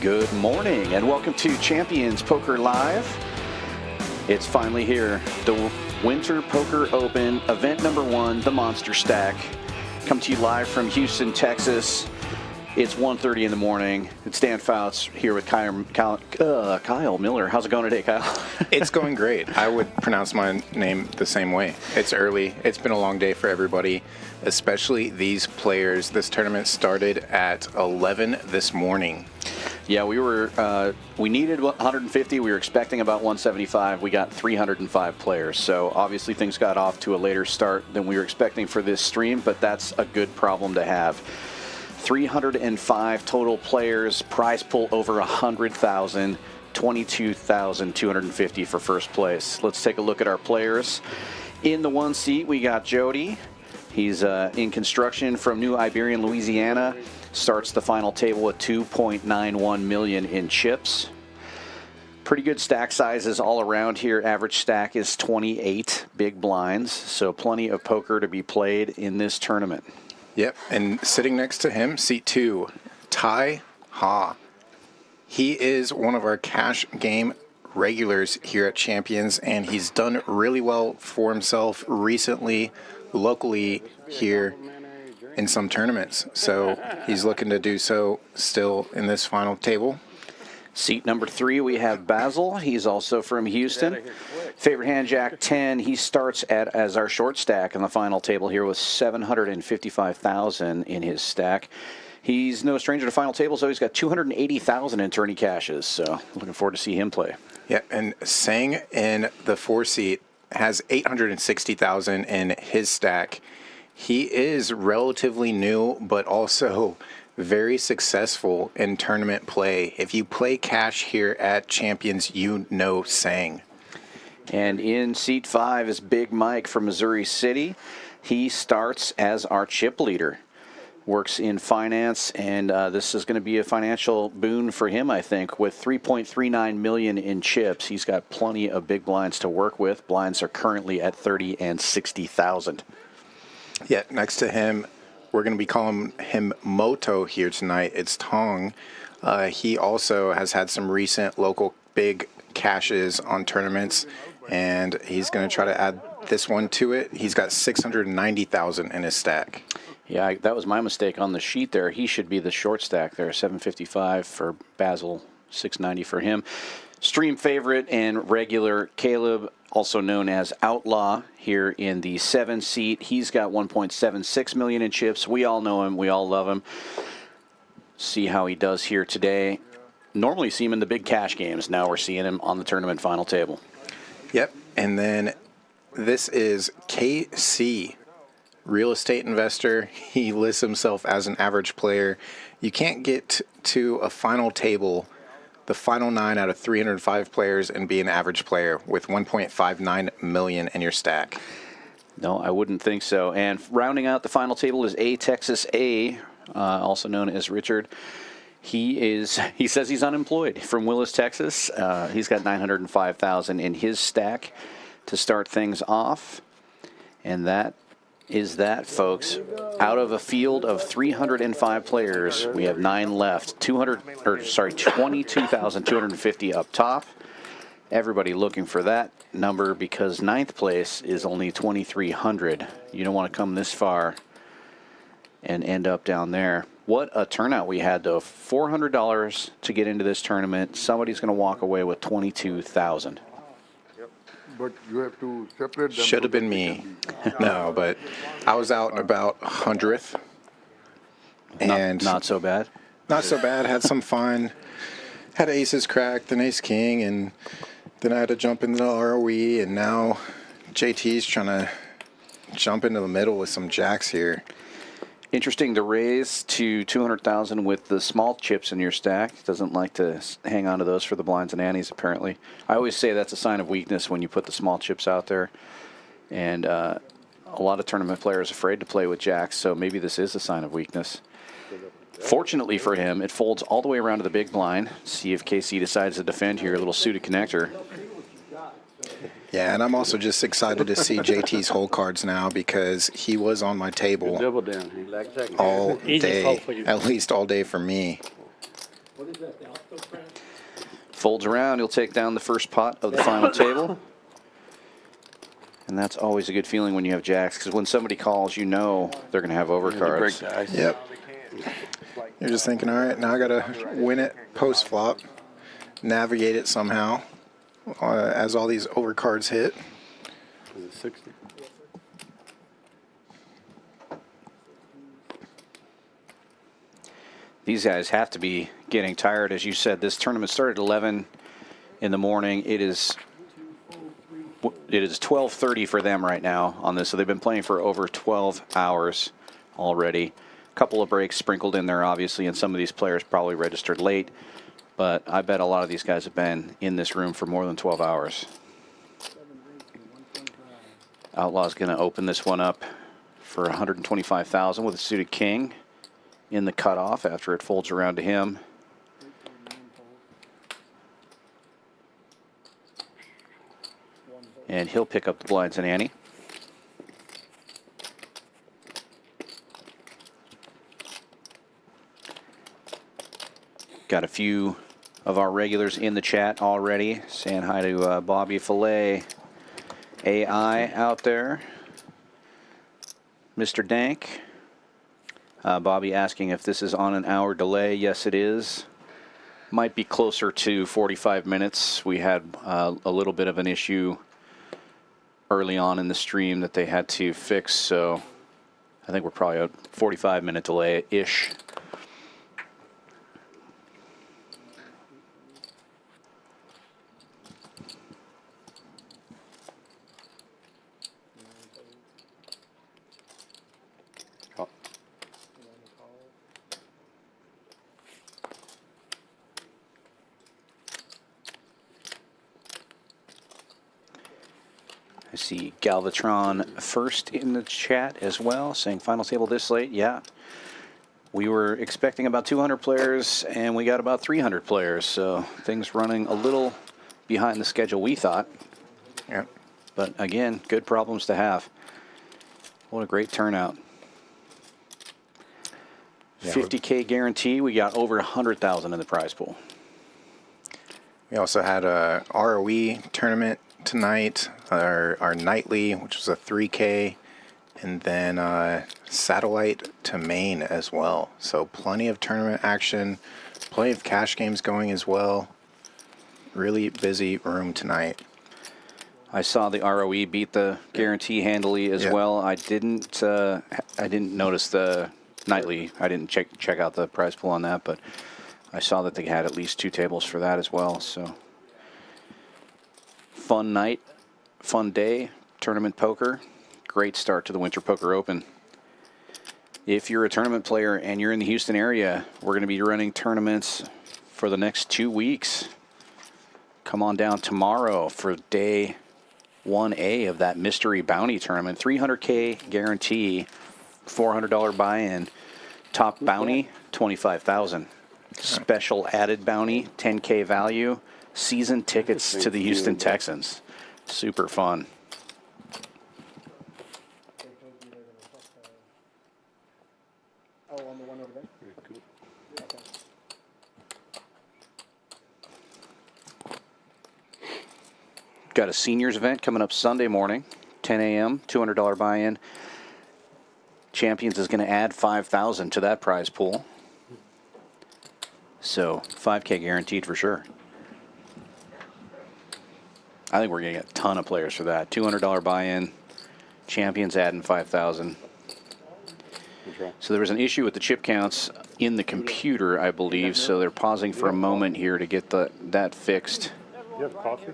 Good morning and welcome to Champions Poker Live. It's finally here, the Winter Poker Open, event number 1, the Monster Stack. Come to you live from Houston, Texas. It's 1:30 in the morning. It's Dan Fouts here with Kyle Miller. How's it going today, Kyle? It's going great. I would pronounce my name the same way. It's early. It's been a long day for everybody, especially these players. This tournament started at 11 this morning. Yeah, we needed 150. We were expecting about 175. We got 305 players. So obviously things got off to a later start than we were expecting for this stream, but that's a good problem to have. 305 total players, prize pool over 100,000, 22,250 for first place. Let's take a look at our players. In the 1 seat, we got Jody. He's in construction from New Iberian, Louisiana. Starts the final table with 2.91 million in chips. Pretty good stack sizes all around here. Average stack is 28 big blinds, so plenty of poker to be played in this tournament. Yep, and sitting next to him, seat 2, Tai Ha. He is one of our cash game regulars here at Champions, and he's done really well for himself recently, locally here in some tournaments. So he's looking to do so still in this final table. Seat number 3, we have Basil. He's also from Houston. Favorite hand, Jack 10. He starts as our short stack on the final table here with 755,000 in his stack. He's no stranger to final tables, so he's got 280,000 in tourney cashes. So looking forward to see him play. Yeah, and Sang in the 4 seat has 860,000 in his stack. He is relatively new, but also very successful in tournament play. If you play cash here at Champions, you know Sang. And in seat 5 is Big Mike from Missouri City. He starts as our chip leader. Works in finance, and this is going to be a financial boon for him, I think. With 3.39 million in chips, he's got plenty of big blinds to work with. Blinds are currently at 30 and 60,000. Yeah, next to him, we're going to be calling him Moto here tonight. It's Tong. He also has had some recent local big cashes on tournaments, and he's going to try to add this one to it. He's got 690,000 in his stack. Yeah, that was my mistake on the sheet there. He should be the short stack there. 755 for Basil, 690 for him. Stream favorite and regular Caleb, also known as Outlaw, here in the 7 seat. He's got 1.76 million in chips. We all know him. We all love him. See how he does here today. Normally see him in the big cash games. Now we're seeing him on the tournament final table. Yep. And then this is KC, real estate investor. He lists himself as an average player. You can't get to a final table, the final 9 out of 305 players, and be an average player with 1.59 million in your stack. No, I wouldn't think so. And rounding out the final table is A Texas A, also known as Richard. He says he's unemployed from Willis, Texas. He's got 905,000 in his stack to start things off. And that is that, folks. Out of a field of 305 players, we have 9 left. 22,250 up top. Everybody looking for that number because 9th place is only 2,300. You don't want to come this far and end up down there. What a turnout we had, though. $400 to get into this tournament. Somebody's going to walk away with 22,000. But you have to separate them. Should have been me. No, but I was out in about 100th. And not so bad. Not so bad. Had some fun. Had aces cracked, then ace king, and then I had to jump into the ROE, and now JT's trying to jump into the middle with some jacks here. Interesting to raise to 200,000 with the small chips in your stack. Doesn't like to hang on to those for the blinds and antes, apparently. I always say that's a sign of weakness when you put the small chips out there. And a lot of tournament players are afraid to play with jacks, so maybe this is a sign of weakness. Fortunately for him, it folds all the way around to the big blind. See if KC decides to defend here. A little suited connector. Yeah, and I'm also just excited to see JT's hole cards now because he was on my table all day, at least all day for me. Folds around, he'll take down the first pot of the final table. And that's always a good feeling when you have jacks, because when somebody calls, you know they're going to have overcards. Yep. You're just thinking, all right, now I got to win it post flop, navigate it somehow as all these overcards hit. Is it 60? These guys have to be getting tired. As you said, this tournament started at 11 in the morning. It is 12:30 for them right now on this, so they've been playing for over 12 hours already. A couple of breaks sprinkled in there, obviously, and some of these players probably registered late, but I bet a lot of these guys have been in this room for more than 12 hours. Outlaw's going to open this one up for 125,000 with a suited king in the cutoff after it folds around to him. And he'll pick up the blinds and ante. Got a few of our regulars in the chat already. Saying hi to Bobby Filet, AI out there. Mr. Dank. Bobby asking if this is on an hour delay. Yes, it is. Might be closer to 45 minutes. We had a little bit of an issue early on in the stream that they had to fix, so I think we're probably a 45-minute delay-ish. I see Galvatron first in the chat as well, saying final table this late. Yeah, we were expecting about 200 players, and we got about 300 players, so things running a little behind the schedule we thought. Yeah. But again, good problems to have. What a great turnout. Yeah, 50K guarantee. We got over 100,000 in the prize pool. We also had a ROE tournament tonight, our nightly, which was a 3K, and then satellite to Maine as well. So plenty of tournament action, plenty of cash games going as well. Really busy room tonight. I saw the ROE beat the guarantee handily as well. I didn't notice the nightly. I didn't check out the prize pool on that, but I saw that they had at least 2 tables for that as well. So fun night, fun day, tournament poker. Great start to the Winter Poker Open. If you're a tournament player and you're in the Houston area, we're going to be running tournaments for the next 2 weeks. Come on down tomorrow for day 1A of that mystery bounty tournament. 300K guarantee, $400 buy-in. Top bounty, $25,000. Special added bounty, 10K value. Season tickets to the Houston Texans. Super fun. Got a seniors event coming up Sunday morning, 10 a.m., $200 buy-in. Champions is going to add $5,000 to that prize pool. So 5K guaranteed for sure. I think we're going to get a ton of players for that. $200 buy-in, Champions adding $5,000. So there was an issue with the chip counts in the computer, I believe, so they're pausing for a moment here to get that fixed. You have coffee?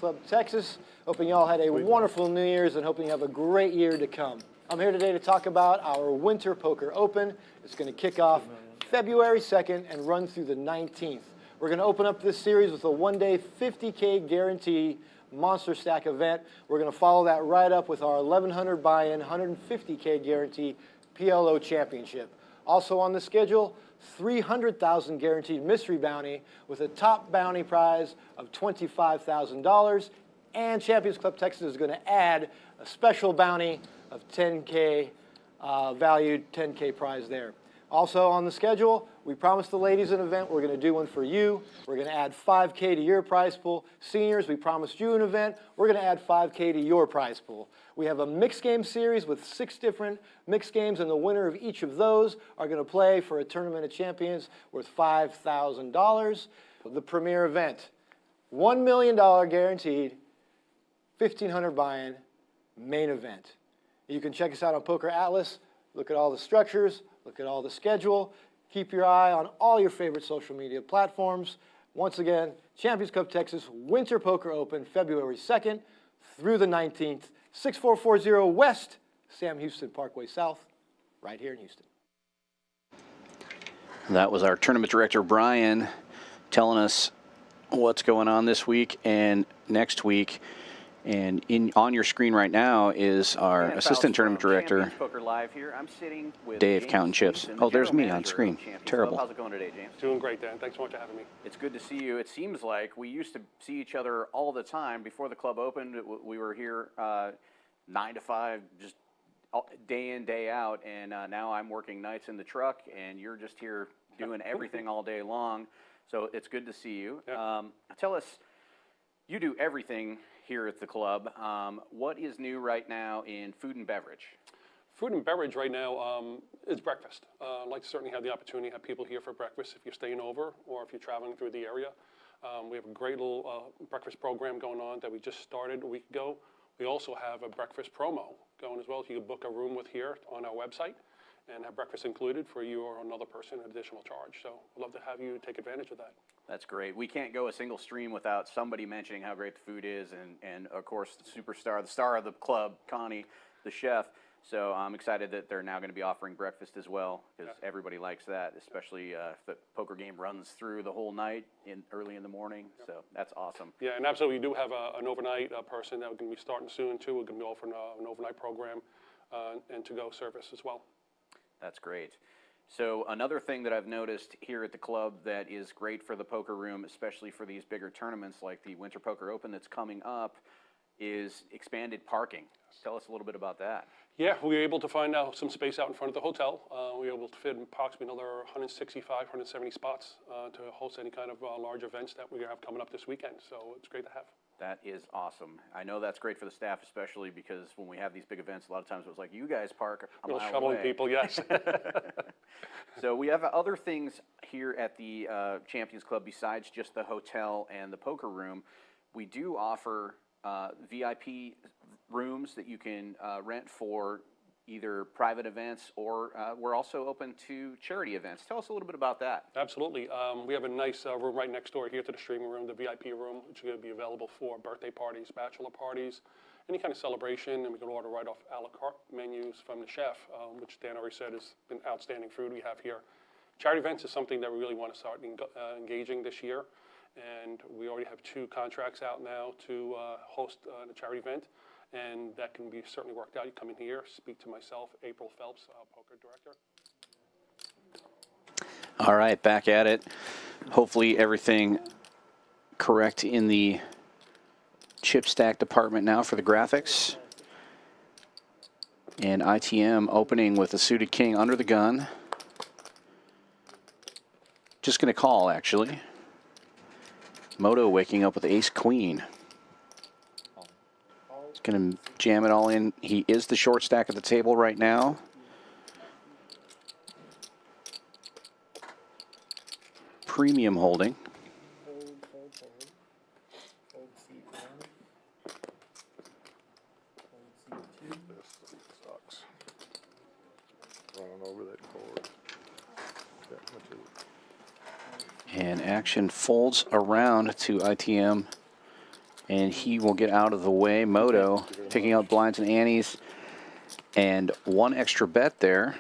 Club Texas. Hoping y'all had a wonderful New Year's and hoping you have a great year to come. I'm here today to talk about our Winter Poker Open. It's going to kick off February 2nd and run through the 19th. We're going to open up this series with a one-day 50K guarantee monster stack event. We're going to follow that right up with our 1,100 buy-in, 150K guarantee PLO championship. Also on the schedule, 300,000 guaranteed mystery bounty with a top bounty prize of $25,000. And Champions Club Texas is going to add a special bounty of 10K valued 10K prize there. Also on the schedule, we promised the ladies an event. We're going to do one for you. We're going to add $5K to your prize pool. Seniors, we promised you an event. We're going to add $5K to your prize pool. We have a mixed game series with 6 different mixed games, and the winner of each of those are going to play for a Tournament of Champions worth $5,000. The premier event, $1 million guaranteed, 1,500 buy-in, main event. You can check us out on Poker Atlas. Look at all the structures. Look at all the schedule. Keep your eye on all your favorite social media platforms. Once again, Champions Cup Texas Winter Poker Open, February 2nd through the 19th, 6440 West Sam Houston Parkway South, right here in Houston. That was our tournament director, Brian, telling us what's going on this week and next week. And on your screen right now is our assistant tournament director, Poker Live here. I'm sitting with Dave, James counting chips. Gleason, Oh, there's general me on manager screen. of Champions Terrible. Club. How's it going today, James? Doing great, Dan. Thanks so much for having me. It's good to see you. It seems like we used to see each other all the time before the club opened. We were here 9 to 5, just day in, day out, and now I'm working nights in the truck, and you're just here doing everything all day long. So it's good to see you. Yeah. Tell us, you do everything here at the club. What is new right now in food and beverage? Food and beverage right now is breakfast. I'd like to certainly have the opportunity to have people here for breakfast if you're staying over or if you're traveling through the area. We have a great little breakfast program going on that we just started a week ago. We also have a breakfast promo going as well. So you can book a room with here on our website and have breakfast included for you or another person at additional charge. So I'd love to have you take advantage of that. That's great. We can't go a single stream without somebody mentioning how great the food is, and of course the superstar, the star of the club, Connie, the chef. So I'm excited that they're now going to be offering breakfast as well, because everybody likes that, especially if the poker game runs through the whole night early in the morning. So that's awesome. Yeah, and absolutely, we do have an overnight person that we're going to be starting soon too. We're going to be offering an overnight program and to-go service as well. That's great. So another thing that I've noticed here at the club that is great for the poker room, especially for these bigger tournaments like the Winter Poker Open that's coming up, is expanded parking. Tell us a little bit about that. Yeah, we were able to find out some space out in front of the hotel. We were able to fit approximately another 165, 170 spots to host any kind of large events that we have coming up this weekend. So it's great to have. That is awesome. I know that's great for the staff, especially because when we have these big events, a lot of times it was like, you guys park a mile Shuttling away. people, yes. So we have other things here at the Champions Club besides just the hotel and the poker room. We do offer VIP rooms that you can rent for either private events or we're also open to charity events. Tell us a little bit about that. Absolutely. We have a nice room right next door here to the streaming room, the VIP room, which is going to be available for birthday parties, bachelor parties, any kind of celebration, and we can order right off a la carte menus from the chef, which Dan already said has been outstanding food we have here. Charity events is something that we really want to start engaging this year, and we already have 2 contracts out now to host a charity event, and that can be certainly worked out. You come in here, speak to myself, April Phelps, poker director. All right, back at it. Hopefully everything correct in the chip stack department now for the graphics. And ITM opening with a suited king under the gun. Just going to call, actually. Moto waking up with ace queen. He's going to jam it all in. He is the short stack at the table right now. Premium holding. This sucks. Running over that cord. That much of it. And action folds around to ITM. And he will get out of the way. Moto picking up blinds and antes. And one extra bet there.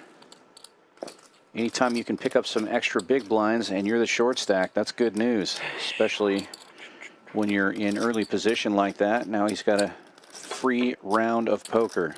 Anytime you can pick up some extra big blinds and you're the short stack, that's good news, especially when you're in early position like that. Now he's got a free round of poker.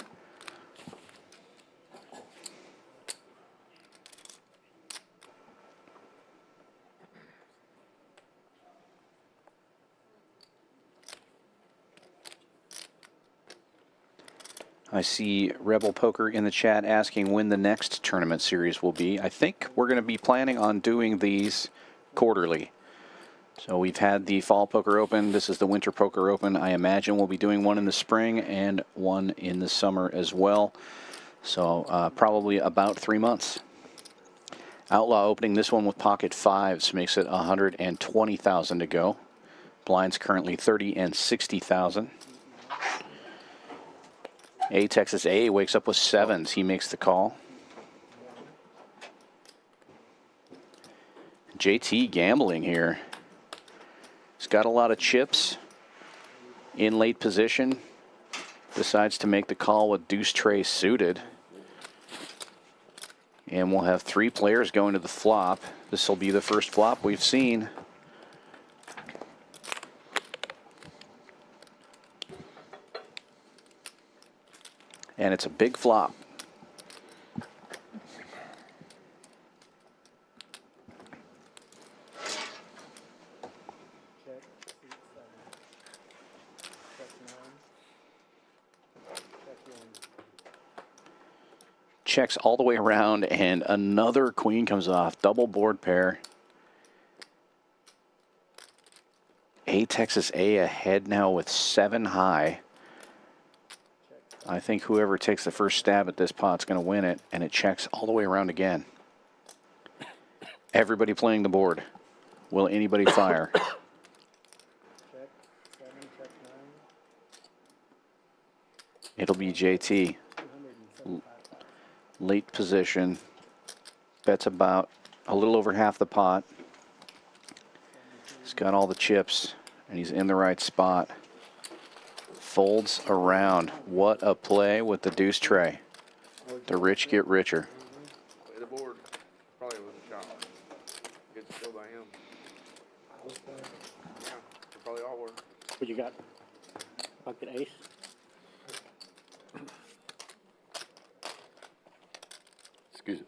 I see Rebel Poker in the chat asking when the next tournament series will be. I think we're going to be planning on doing these quarterly. So we've had the Fall Poker Open. This is the Winter Poker Open. I imagine we'll be doing one in the spring and one in the summer as well. So probably about 3 months. Outlaw opening this one with pocket fives makes it 120,000 to go. Blinds currently 30 and 60,000. Texas A wakes up with sevens. He makes the call. JT gambling here. He's got a lot of chips in late position. Decides to make the call with deuce tray suited. And we'll have 3 players going to the flop. This will be the first flop we've seen. And it's a big flop. Checks all the way around, and another queen comes off. Double board pair. Texas A ahead now with 7 high. I think whoever takes the first stab at this pot's going to win it, and it checks all the way around again. Everybody playing the board. Will anybody fire? It'll be JT. Late position. Bets about a little over half the pot. He's got all the chips, and he's in the right spot. Folds around. What a play with the deuce tray. The rich get richer. Play the board. Probably was a shot. Good skill by him. Yeah, they probably all were. What you got? Pocket ace? Excuse me.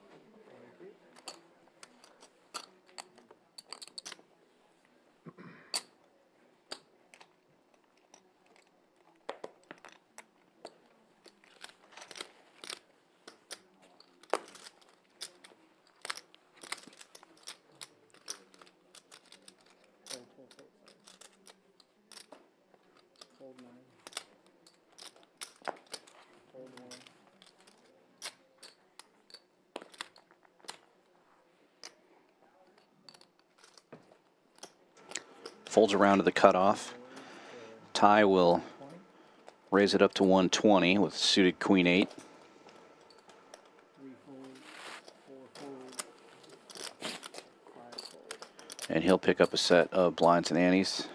Folds around to the cutoff. Ty will raise it up to 120 with suited queen 8. And he'll pick up a set of blinds and antes.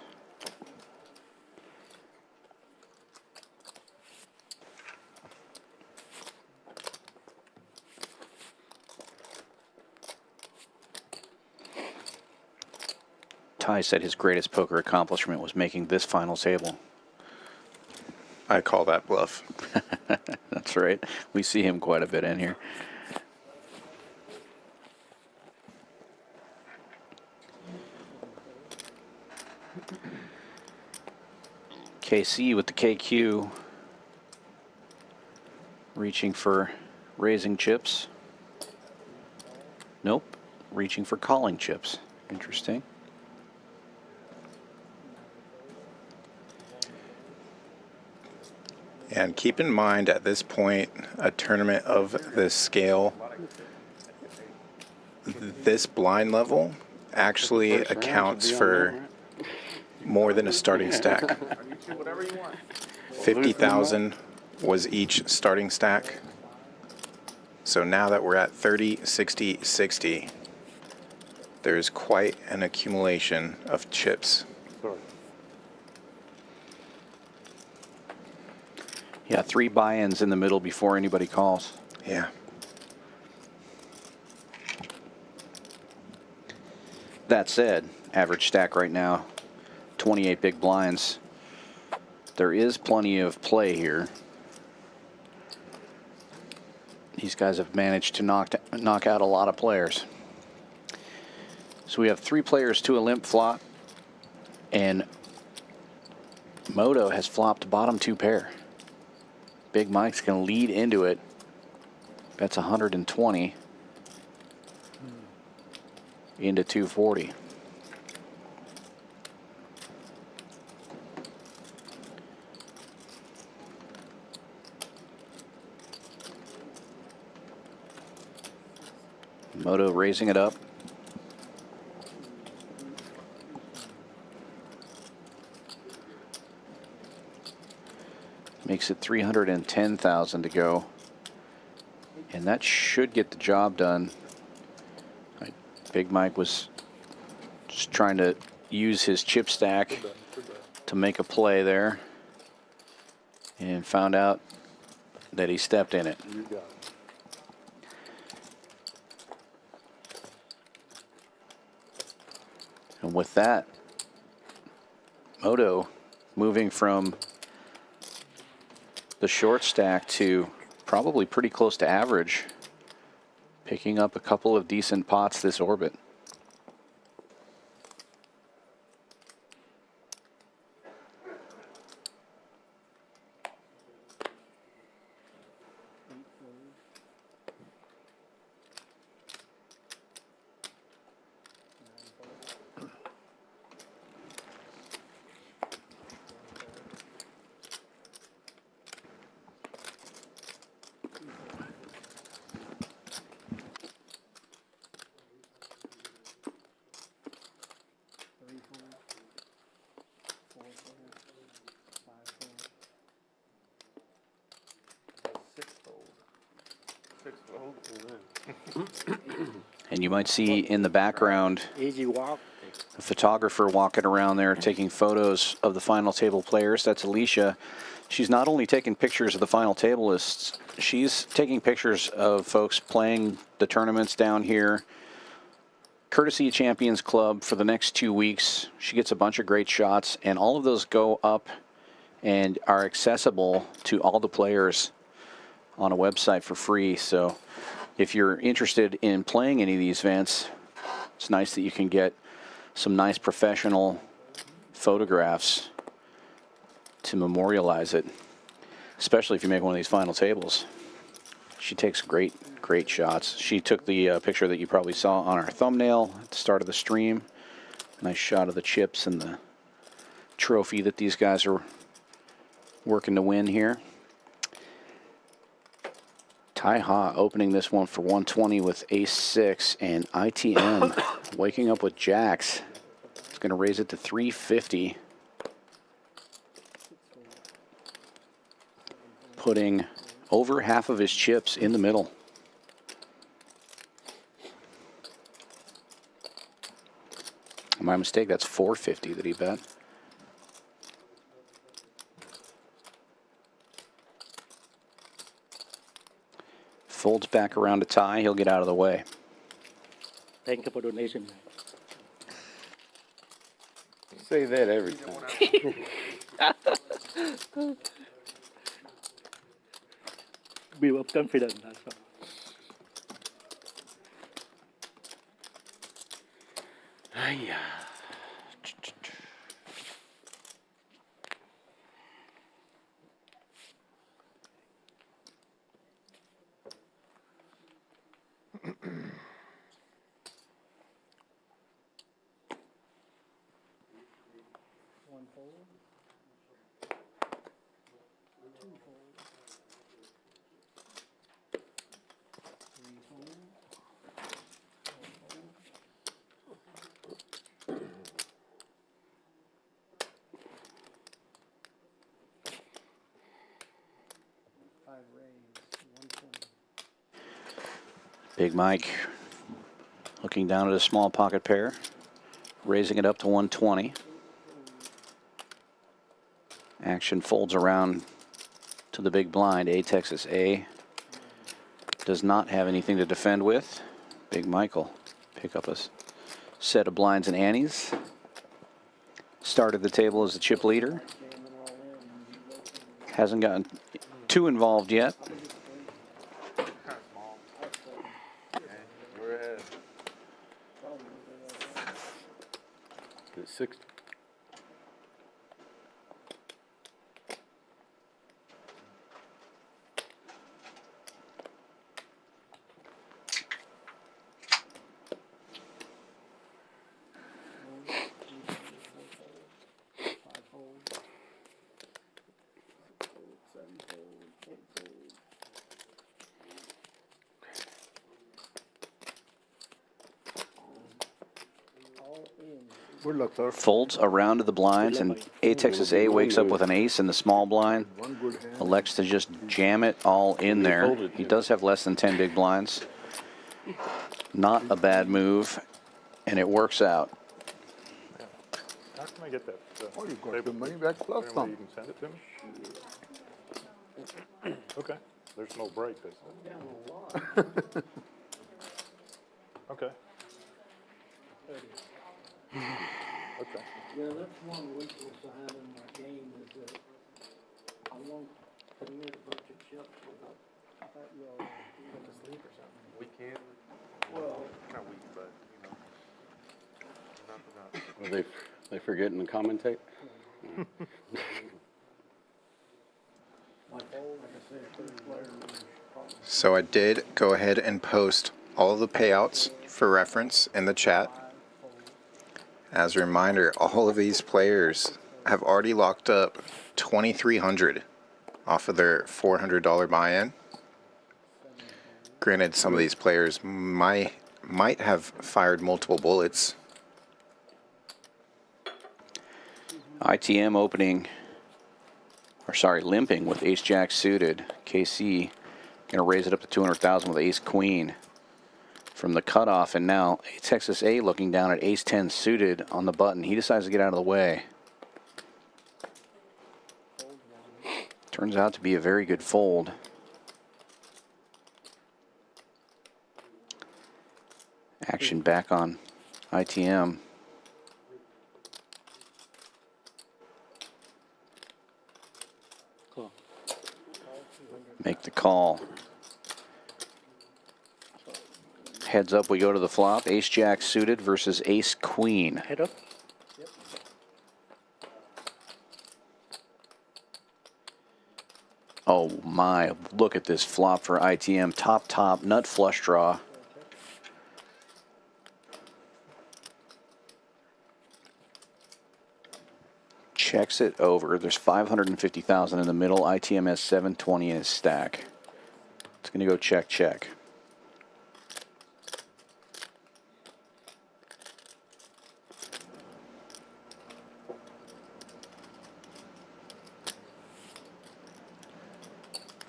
Ty said his greatest poker accomplishment was making this final table. I call that bluff. That's right. We see him quite a bit in here. KC with the KQ. Reaching for raising chips. Nope. Reaching for calling chips. Interesting. And keep in mind at this point, a tournament of this scale, this blind level actually accounts for more than a starting stack. 50,000 was each starting stack. So now that we're at 30, 60, 60, there's quite an accumulation of chips. Yeah, 3 buy-ins in the middle before anybody calls. Yeah. That said, average stack right now, 28 big blinds. There is plenty of play here. These guys have managed to knock out a lot of players. So we have 3 players to a limp flop, and Moto has flopped bottom 2 pair. Big Mike's going to lead into it. That's 120 into 240. Moto raising it up. Makes it 310,000 to go. And that should get the job done. Big Mike was just trying to use his chip stack to make a play there. And found out that he stepped in it. You got it. And with that, Moto moving from the short stack to probably pretty close to average, picking up a couple of decent pots this orbit. And you might see in the background Easy walk. a photographer walking around there taking photos of the final table players. That's Alicia. She's not only taking pictures of the final table lists, she's taking pictures of folks playing the tournaments down here. Courtesy of Champions Club for the next 2 weeks. She gets a bunch of great shots, and all of those go up and are accessible to all the players on a website for free. So if you're interested in playing any of these events, it's nice that you can get some nice professional photographs to memorialize it, especially if you make one of these final tables. She takes great shots. She took the picture that you probably saw on our thumbnail at the start of the stream. Nice shot of the chips and the trophy that these guys are working to win here. Tai Ha opening this one for 120 with ace-6, and ITM waking up with jacks. It's going to raise it to 350. Putting over half of his chips in the middle. My mistake, that's 450 that he bet. Folds back around to tie. He'll get out of the way. Thank you for donation. Say that every time. Build up confidence. That's all. Big Mike looking down at a small pocket pair, raising it up to 120. Action folds around to the big blind. A Texas A does not have anything to defend with. Big Michael pick up a set of blinds and antes. Started the table as the chip leader. Hasn't gotten too involved yet. Go ahead. Get 60. Good luck, sir. folds around to the blinds, and Texas A wakes up with an ace in the small blind. One good hand. Elects to just jam it all in there. He does have less than 10 big blinds. Not a bad move, and it works out. How can I get that? Oh, you got the money back plus You some. can send it to me? Okay, there's no break, is there? Okay. Okay. Yeah, that's one weakness I have in my game is that I won't commit a bunch of chips without that low. Sleep or something? We can. Well, Not weak, but, you know. Are they forgetting to commentate? my goal, like I said, third player is probably So I did go ahead and post all of the payouts for reference in the chat. As a reminder, all of these players have already locked up $2,300 off of their $400 buy-in. Granted, some of these players might have fired multiple bullets. ITM opening, or sorry, limping with ace-jack suited. KC going to raise it up to 200,000 with ace-queen from the cutoff, and now Texas A looking down at ace-10 suited on the button. He decides to get out of the way. Turns out to be a very good fold. Action back on ITM. Cool. Make the call. Heads up, we go to the flop. Ace-jack suited versus ace-queen. Head up. Oh my, look at this flop for ITM. Top, nut flush draw. Checks it over. There's 550,000 in the middle. ITM has 720 in his stack. It's going to go check, check.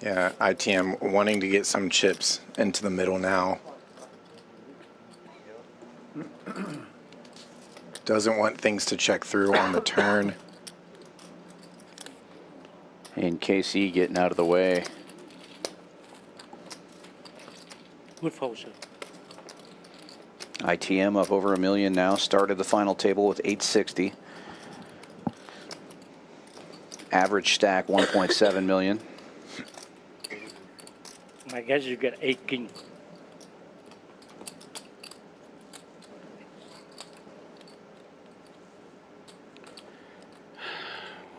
Yeah, ITM wanting to get some chips into the middle now. Doesn't want things to check through on the turn. And KC getting out of the way. Good fold, sir. ITM up over $1 million now. Started the final table with 860. Average stack 1.7 million. My guess you get 8 king.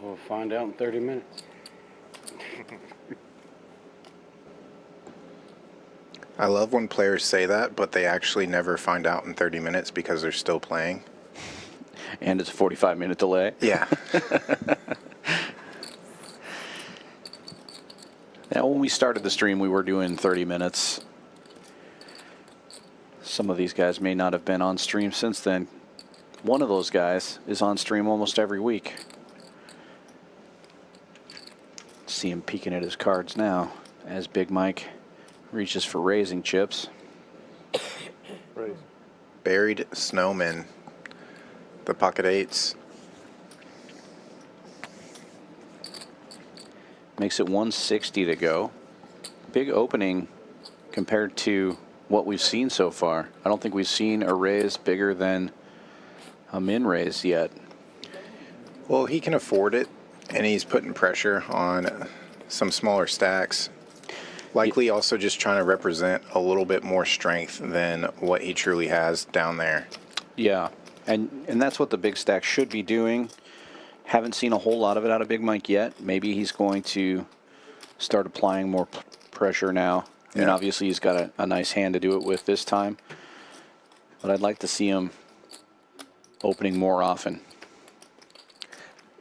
We'll find out in 30 minutes. I love when players say that, but they actually never find out in 30 minutes because they're still playing. And it's a 45-minute delay. Yeah. Now, when we started the stream, we were doing 30 minutes. Some of these guys may not have been on stream since then. One of those guys is on stream almost every week. See him peeking at his cards now as Big Mike reaches for raising chips. Raise. Buried Snowman. The pocket eights. Makes it 160 to go. Big opening compared to what we've seen so far. I don't think we've seen a raise bigger than a min raise yet. Well, he can afford it, and he's putting pressure on some smaller stacks. Likely also just trying to represent a little bit more strength than what he truly has down there. Yeah, and that's what the big stack should be doing. Haven't seen a whole lot of it out of Big Mike yet. Maybe he's going to start applying more pressure now. And Yeah. obviously he's got a nice hand to do it with this time. But I'd like to see him opening more often.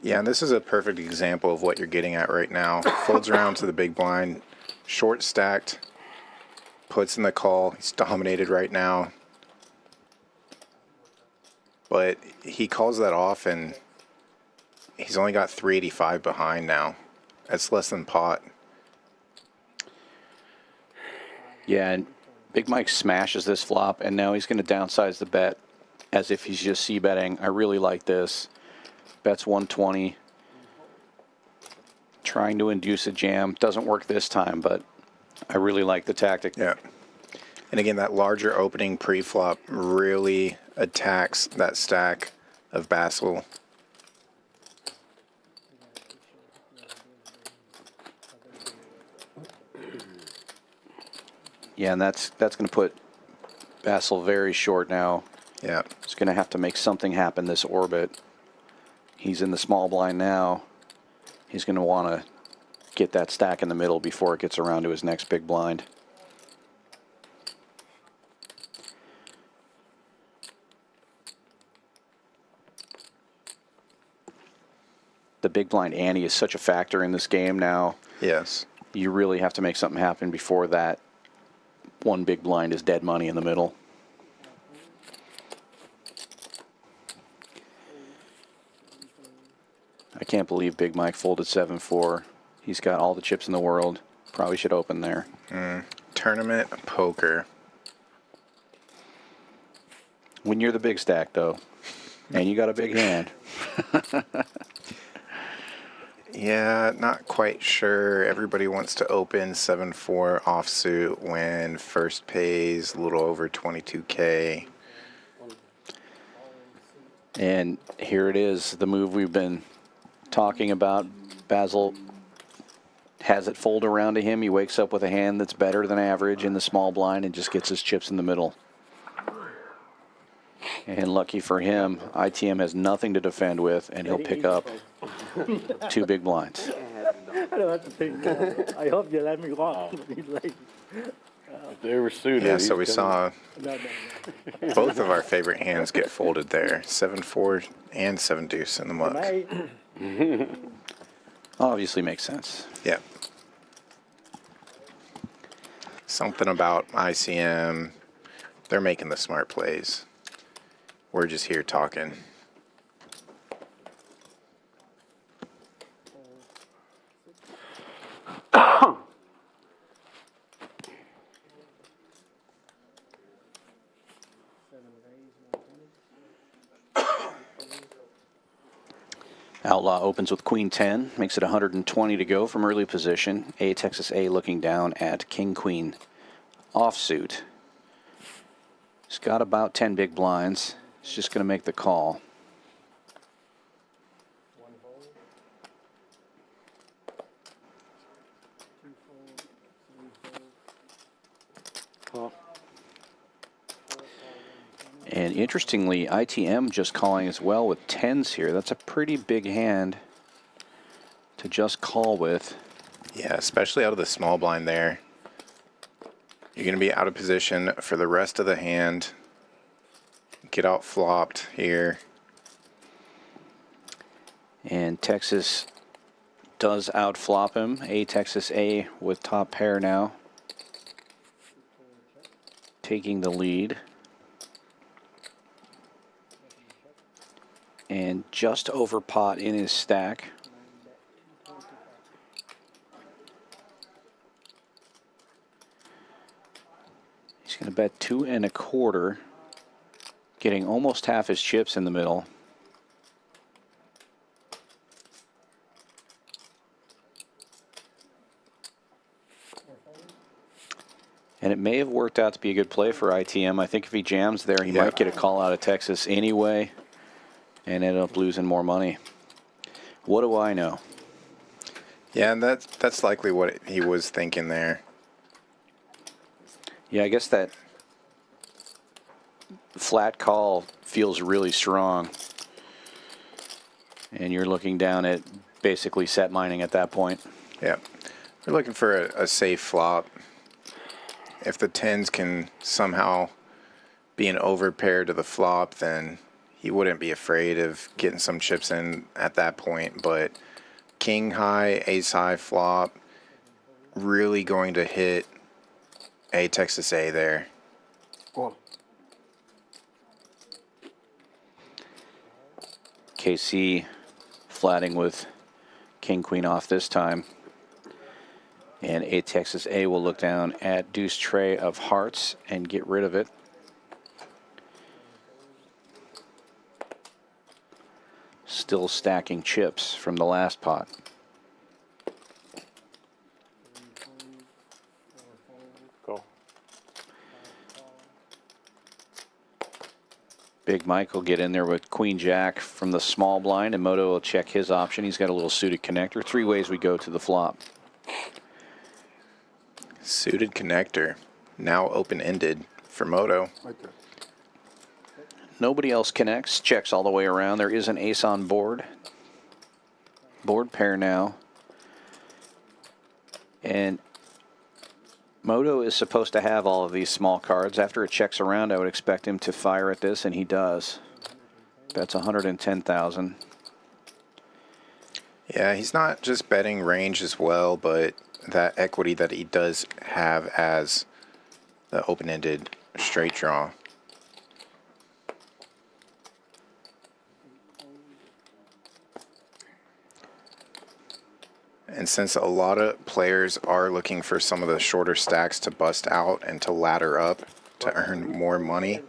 Yeah, and this is a perfect example of what you're getting at right now. Folds around to the big blind, short stacked, puts in the call. He's dominated right now. but he calls that off, and he's only got 385 behind now. That's less than pot. Yeah, and Big Mike smashes this flop, and now he's going to downsize the bet as if he's just c-betting. I really like this. Bets 120. Trying to induce a jam. Doesn't work this time, but I really like the tactic. Yeah. And again, that larger opening pre-flop really attacks that stack of Basil. Yeah, and that's going to put Basil very short now. Yeah. He's going to have to make something happen this orbit. He's in the small blind now. He's going to want to get that stack in the middle before it gets around to his next big blind. The big blind ante is such a factor in this game now. Yes. You really have to make something happen before that one big blind is dead money in the middle. I can't believe Big Mike folded 7-4. He's got all the chips in the world. Probably should open there. Tournament poker. When you're the big stack, though, and you got a big hand. Yeah, not quite sure. Everybody wants to open 7-4 offsuit when first pays a little over 22K. And here it is, the move we've been talking about. Basil has it fold around to him. He wakes up with a hand that's better than average in the small blind and just gets his chips in the middle. And lucky for him, ITM has nothing to defend with, and he'll pick up 2 big blinds. I don't have to think more. I hope you let me walk. Like, If they were suited. Yeah, so we he's saw no. both of our favorite hands get folded there. 7-4 and 7 deuce in the muck. I, Obviously makes sense. Yeah. Something about ICM. They're making the smart plays. We're just here talking. Outlaw opens with Queen 10, makes it 120 to go from early position. A Texas A looking down at King Queen offsuit. He's got about 10 big blinds. He's just going to make the call. And interestingly, ITM just calling as well with 10s here. That's a pretty big hand to just call with. Yeah, especially out of the small blind there. You're going to be out of position for the rest of the hand. Get out flopped here. And Texas does outflop him. A Texas A with top pair now, taking the lead. And just over pot in his stack. He's going to bet 2 1/4, getting almost half his chips in the middle. And it may have worked out to be a good play for ITM. I think if he jams there, he might get a call out of Texas anyway and end up losing more money. What do I know? Yeah, and that's likely what he was thinking there. Yeah, I guess that flat call feels really strong. And you're looking down at basically set mining at that point. Yeah. We're looking for a safe flop. If the 10s can somehow be an overpair to the flop, then he wouldn't be afraid of getting some chips in at that point. But king high, ace high flop, really going to hit a Texas A there. Go on. KC flatting with king queen off this time. And A Texas A will look down at deuce tray of hearts and get rid of it. Still stacking chips from the last pot. Go. Big Mike will get in there with Queen Jack from the small blind, and Moto will check his option. He's got a little suited connector. 3 ways we go to the flop. Suited connector, now open-ended for Moto. Nobody else connects. Checks all the way around. There is an ace on board. Board pair now. And Moto is supposed to have all of these small cards. After it checks around, I would expect him to fire at this, and he does. That's 110,000. Yeah, he's not just betting range as well, but that equity that he does have as the open-ended straight draw. And since a lot of players are looking for some of the shorter stacks to bust out and to ladder up to earn more money,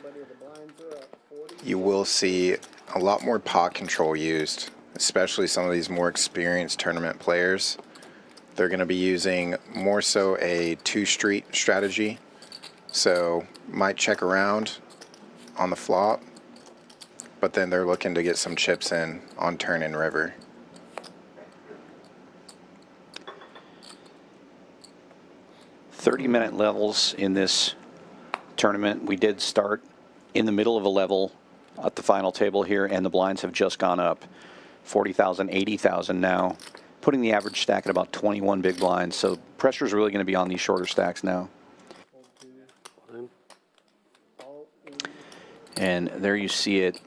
you will see a lot more pot control used, especially some of these more experienced tournament players. They're going to be using more so a two-street strategy, so might check around on the flop, but then they're looking to get some chips in on turn and river. "30-minute levels in this tournament. We did start in the middle of a level at the final table here, and the blinds have just gone up. 40,000, 80,000 now, putting the average stack at about 21 big blinds. So pressure is really going to be on these shorter stacks now. And there you see it.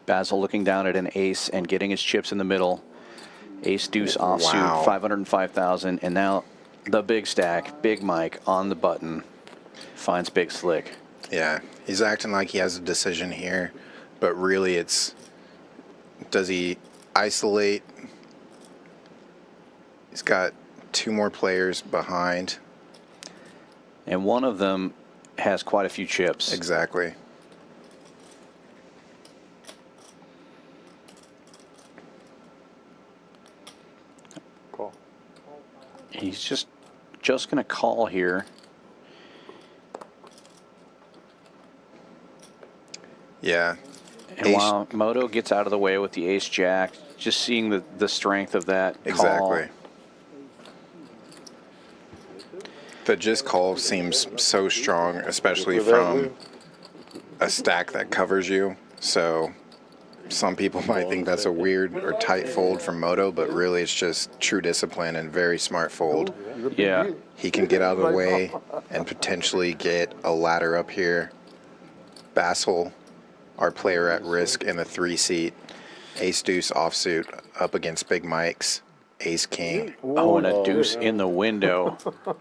Basil looking down at an ace and getting his chips in the middle. Ace deuce offsuit, Wow. 505,000, and now the big stack, Big Mike on the button, finds Big Slick. Yeah, he's acting like he has a decision here, but really it's, does he isolate? He's got 2 more players behind. And one of them has quite a few chips. Exactly. Call. He's just going to call here. Yeah. And while Moto gets out of the way with the ace jack, just seeing the strength of that call. Exactly. The just call seems so strong, especially from a stack that covers you. So some people might think that's a weird or tight fold from Moto, but really it's just true discipline and very smart fold. Yeah. He can get out of the way and potentially get a ladder up here. Basil, our player at risk in the 3-seat. Ace deuce offsuit up against Big Mike's ace king. Oh, and a deuce in the window.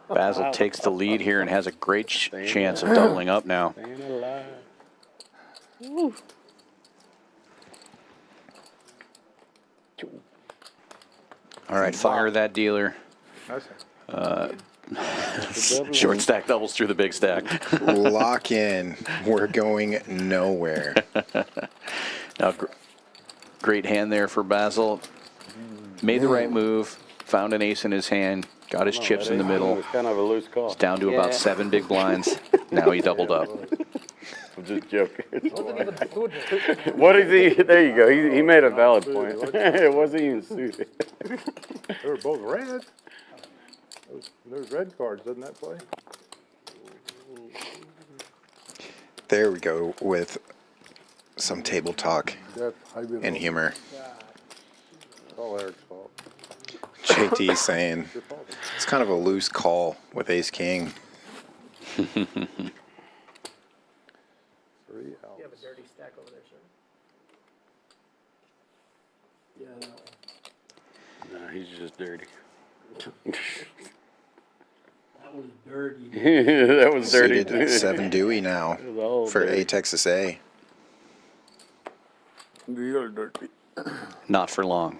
Basil takes the lead here and has a great chance of doubling up now. All right, fire that dealer. Short stack doubles through the big stack. Lock in. We're going nowhere. Now, great hand there for Basil. Made the right move, found an ace in his hand, got his chips in the middle. It's kind of a loose call. It's down to about 7 big blinds. Now he doubled up. I'm just joking. What is he? There you go. He made a valid point. It wasn't even suited. They were both red. There's red cards, doesn't that play? There we go with some table talk and humor. It's all Eric's fault. JT saying it's kind of a loose call with ace king. 3 outs. You have a dirty stack over there, sir. Yeah, No, he's just dirty. that was dirty. That was dirty. Suited 7 Dewey now It was all for dirty. A Texas A. You're dirty. Not for long.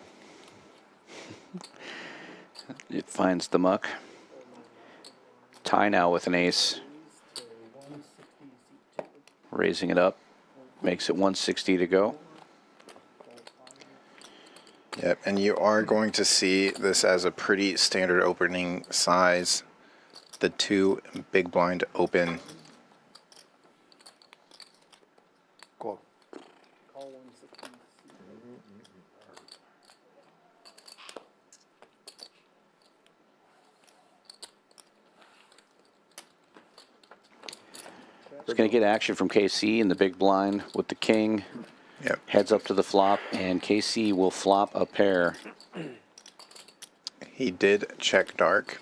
It finds the muck. Tie now with an ace. Raising it up. Makes it 160 to go. Yep, and you are going to see this as a pretty standard opening size. The 2 big blind open. Call. It's going to get action from KC in the big blind with the king. Yep. Heads up to the flop, and KC will flop a pair. He did check dark.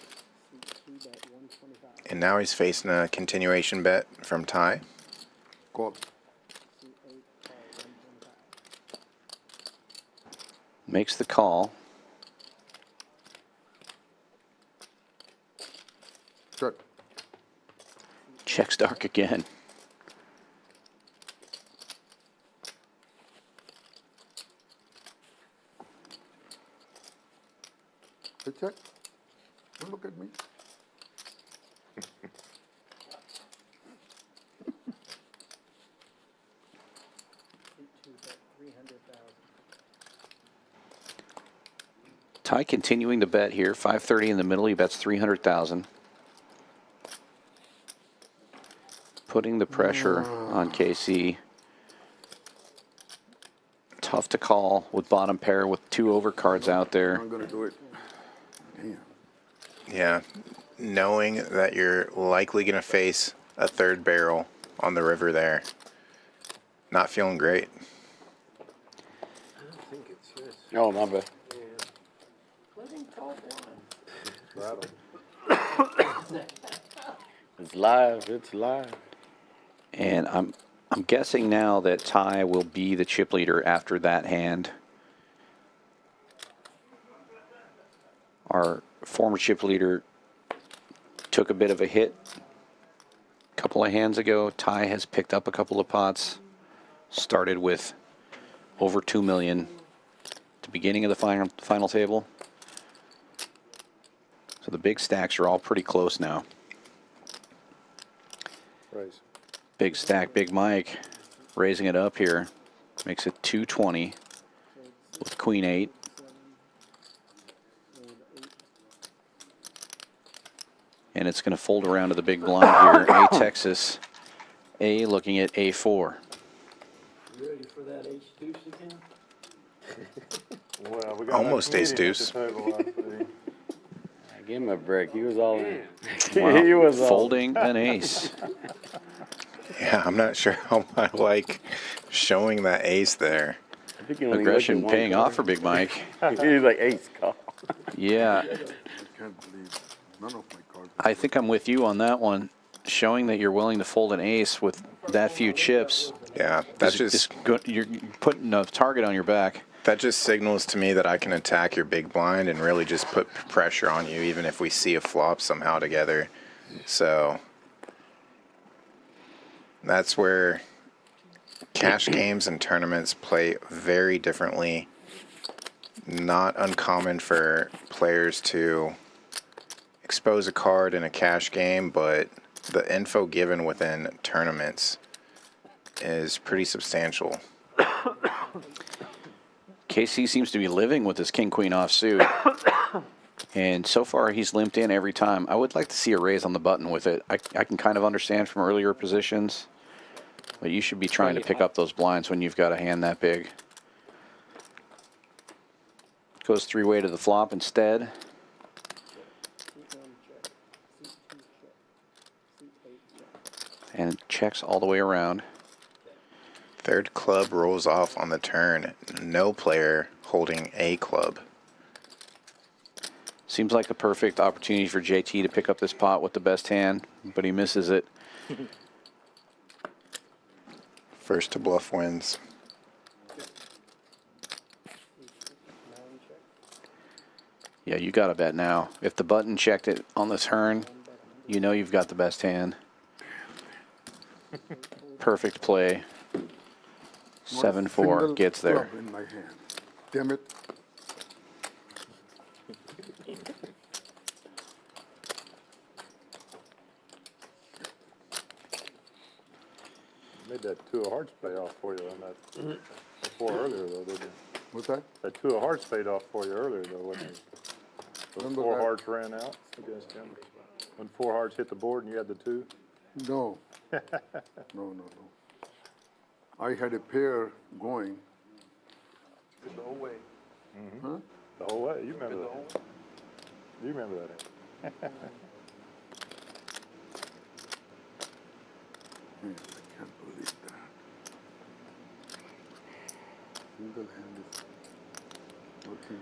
And now he's facing a continuation bet from Ty. Call. Makes the call. Check. Checks dark again. Hey, check. Don't look at me. Ty continuing to bet here. 530 in the middle. He bets 300,000. Putting the pressure on KC. Tough to call with bottom pair with 2 overcards out there. I'm gonna do it. Damn. Yeah, knowing that you're likely going to face a 3rd barrel on the river there. Not feeling great. I think it's this. Oh, my bad. Let him call blind. Rattle. It's live. It's live. And I'm guessing now that Ty will be the chip leader after that hand. Our former chip leader took a bit of a hit a couple of hands ago. Ty has picked up a couple of pots. Started with over 2 million at the beginning of the final table. So the big stacks are all pretty close now. Raise. Big stack, Big Mike raising it up here. Makes it 220 with Queen 8. And it's going to fold around to the big blind here. A Texas. A looking at A4. You ready for that ace deuce again? Well, we got Almost ace deuce. Give him a break. He was all in. Wow. He was all Folding an ace. Yeah, I'm not sure how I like showing that ace there. I think he only Aggression looked at one paying card. off for Big Mike. He's like ace call. Yeah, I can't believe none of my cards. I think I'm with you on that one. Showing that you're willing to fold an ace with that few chips. Yeah, that's You're putting a target on your back. that just signals to me that I can attack your big blind and really just put pressure on you, even if we see a flop somehow together. So that's where cash games and tournaments play very differently. Not uncommon for players to expose a card in a cash game, but the info given within tournaments is pretty substantial. KC seems to be living with this king-queen offsuit. And so far, he's limped in every time. I would like to see a raise on the button with it. I can kind of understand from earlier positions, but you should be trying to pick up those blinds when you've got a hand that big. Goes 3-way to the flop instead. And checks all the way around. 3rd club rolls off on the turn. No player holding a club. Seems like a perfect opportunity for JT to pick up this pot with the best hand, but he misses it. First to bluff wins. Yeah, you got to bet now. If the button checked it on the turn, you know you've got the best hand. Perfect play. 7-4 gets there. In my hand. Damn it. Made that two of hearts pay off for you on that before earlier though, didn't you? What's that? That two of hearts paid off for you earlier though, wasn't it? When four hearts ran out against him. When four hearts hit the board and you had the two? No. No. I had a pair going. The whole way. Huh? The whole way, you remember that. You remember that. Man, I can't believe that. Single hand is working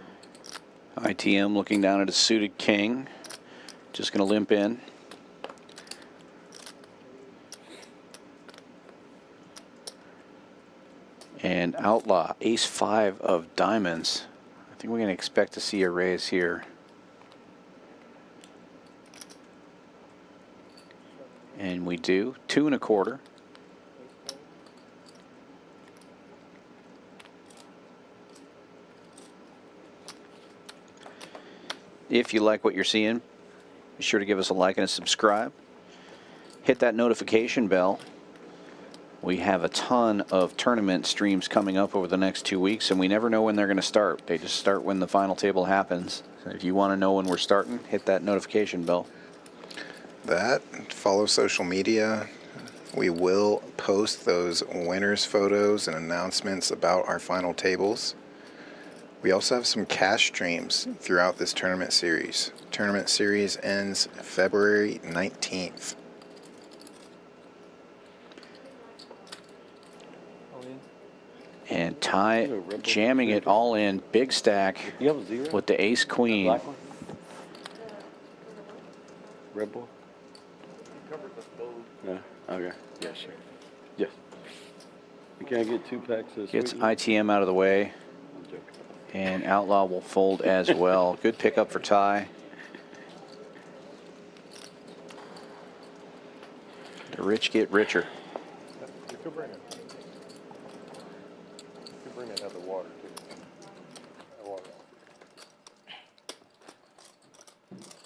out. ITM looking down at a suited king. Just going to limp in. And outlaw, ace-5 of diamonds. I think we're going to expect to see a raise here. And we do. 2 1/4. If you like what you're seeing, be sure to give us a like and a subscribe. Hit that notification bell. We have a ton of tournament streams coming up over the next 2 weeks, and we never know when they're going to start. They just start when the final table happens. So if you want to know when we're starting, hit that notification bell. Follow social media. We will post those winners' photos and announcements about our final tables. We also have some cash streams throughout this tournament series. Tournament series ends February 19th. And Ty jamming it all in, big stack with the ace queen. Red ball? Yeah, okay. Yeah, sure. Yes. You can't get 2 packs this Gets week? ITM out of the way, I'm joking. and Outlaw will fold as well. Good pickup for Ty. The rich get richer. You could bring it. You could bring it out the water too. That water.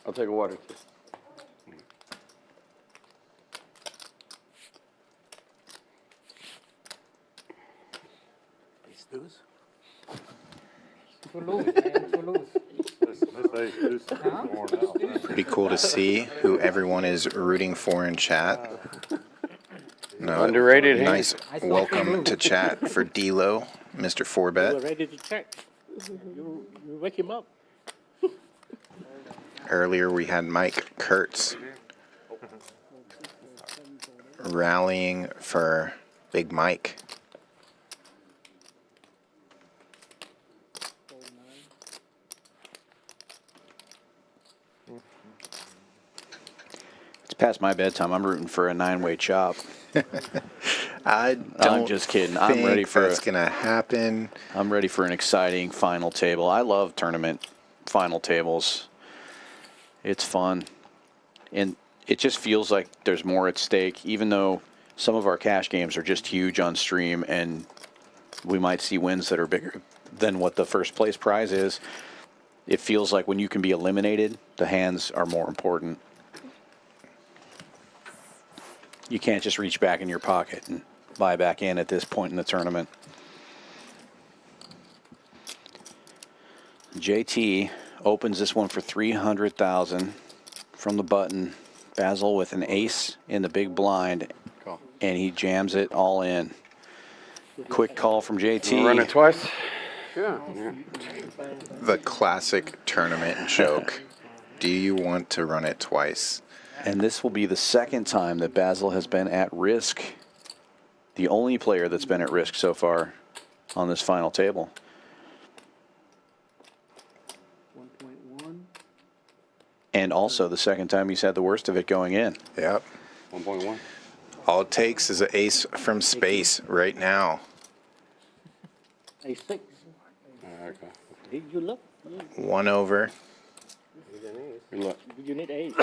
I'll take a water too. Pretty cool to see who everyone is rooting for in chat. No, Underrated hand. nice welcome to chat for D-Lo, Mr. We're 4Bet. ready to check. You wake him up. Earlier we had Mike Kurtz rallying for Big Mike. It's past my bedtime. I'm rooting for a 9-way chop. I'm just kidding. I'm ready for that's gonna happen. I'm ready for an exciting final table. I love tournament final tables. It's fun. And it just feels like there's more at stake, even though some of our cash games are just huge on stream and we might see wins that are bigger than what the first place prize is. It feels like when you can be eliminated, the hands are more important. You can't just reach back in your pocket and buy back in at this point in the tournament. JT opens this one for $300,000 from the button. Basil with an ace in the big blind, and he jams it all in. Quick call from JT. Run it twice? Yeah. The classic tournament joke. Do you want to run it twice? And this will be the second time that Basil has been at risk. The only player that's been at risk so far on this final table. 1.1. And also the second time he's had the worst of it going in. Yep. 1.1. All it takes is an ace from space right now. A6. Okay. Did you look? 1 over. Good luck. You need 8.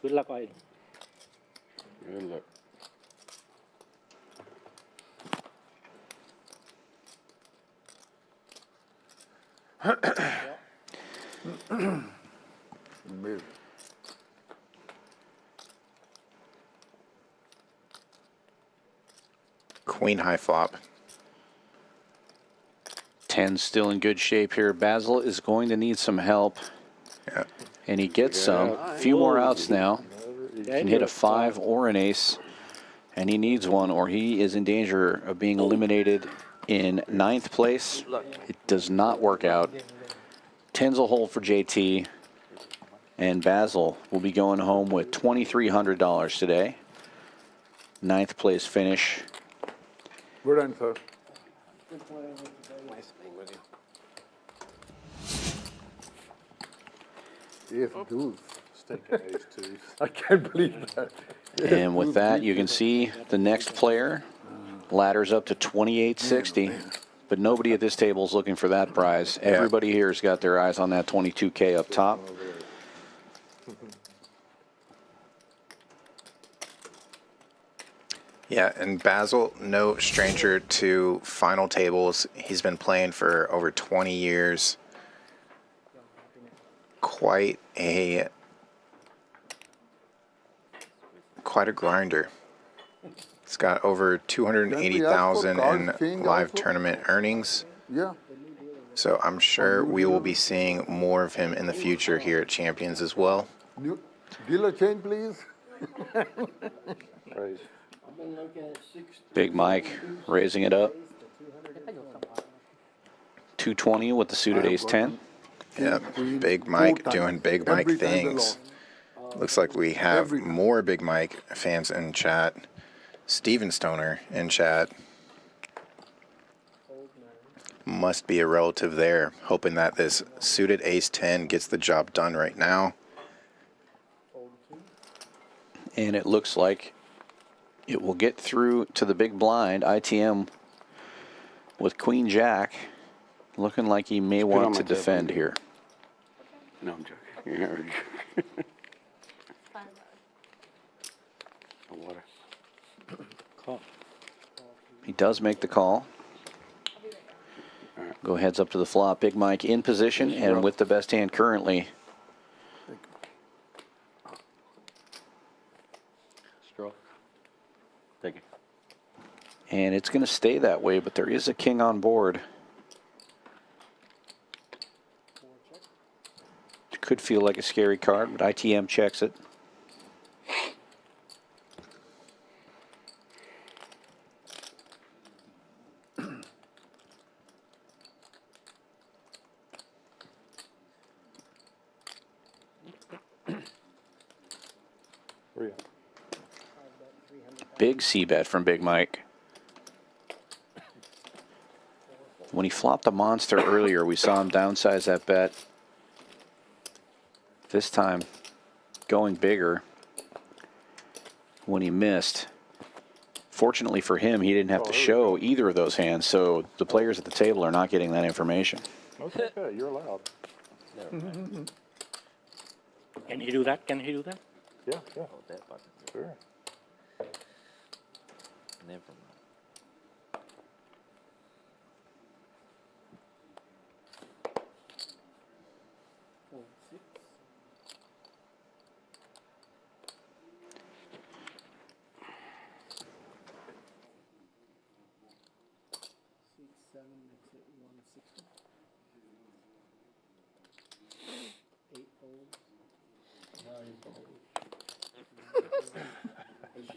Good luck, Oil. Good luck. Miss. Queen high flop. 10 still in good shape here. Basil is going to need some help, Yeah. and he gets some. A few more outs now. Can hit a 5 or an ace, and he needs one, or he is in danger of being eliminated in 9th place. It does not work out. 10's a hold for JT, and Basil will be going home with $2,300 today. 9th place finish. Good answer. Yes, dude. Stinking ace twos. I can't believe that. And with that, you can see the next player ladders up to 2860. But nobody at this table is looking for that prize. Everybody here has got their eyes on that 22K up top. Yeah, and Basil, no stranger to final tables. He's been playing for over 20 years. Quite a grinder. He's got over 280,000 in live tournament earnings. Yeah. So I'm sure we will be seeing more of him in the future here at Champions as well. New dealer change, please. Raise. I've been looking at 6. Big Mike raising it up. 220 with the suited ace 10. Yeah, Big Mike doing Big Mike things. Looks like we have more Big Mike fans in chat. Steven Stoner in chat. Must be a relative there, hoping that this suited ace 10 gets the job done right now. And it looks like it will get through to the big blind. ITM with Queen Jack, looking like he may want to defend here. No, I'm joking. Water. He does make the call. Go heads up to the flop. Big Mike in position and with the best hand currently. Straw. Thank you. And it's going to stay that way, but there is a king on board. It could feel like a scary card, but ITM checks it. Big C bet from Big Mike. When he flopped a monster earlier, we saw him downsize that bet. This time, going bigger when he missed. Fortunately for him, he didn't have to show either of those hands, so the players at the table are not getting that information. Okay, you're allowed. Can he do that? Can he do that? Yeah, yeah. Sure. Never mind.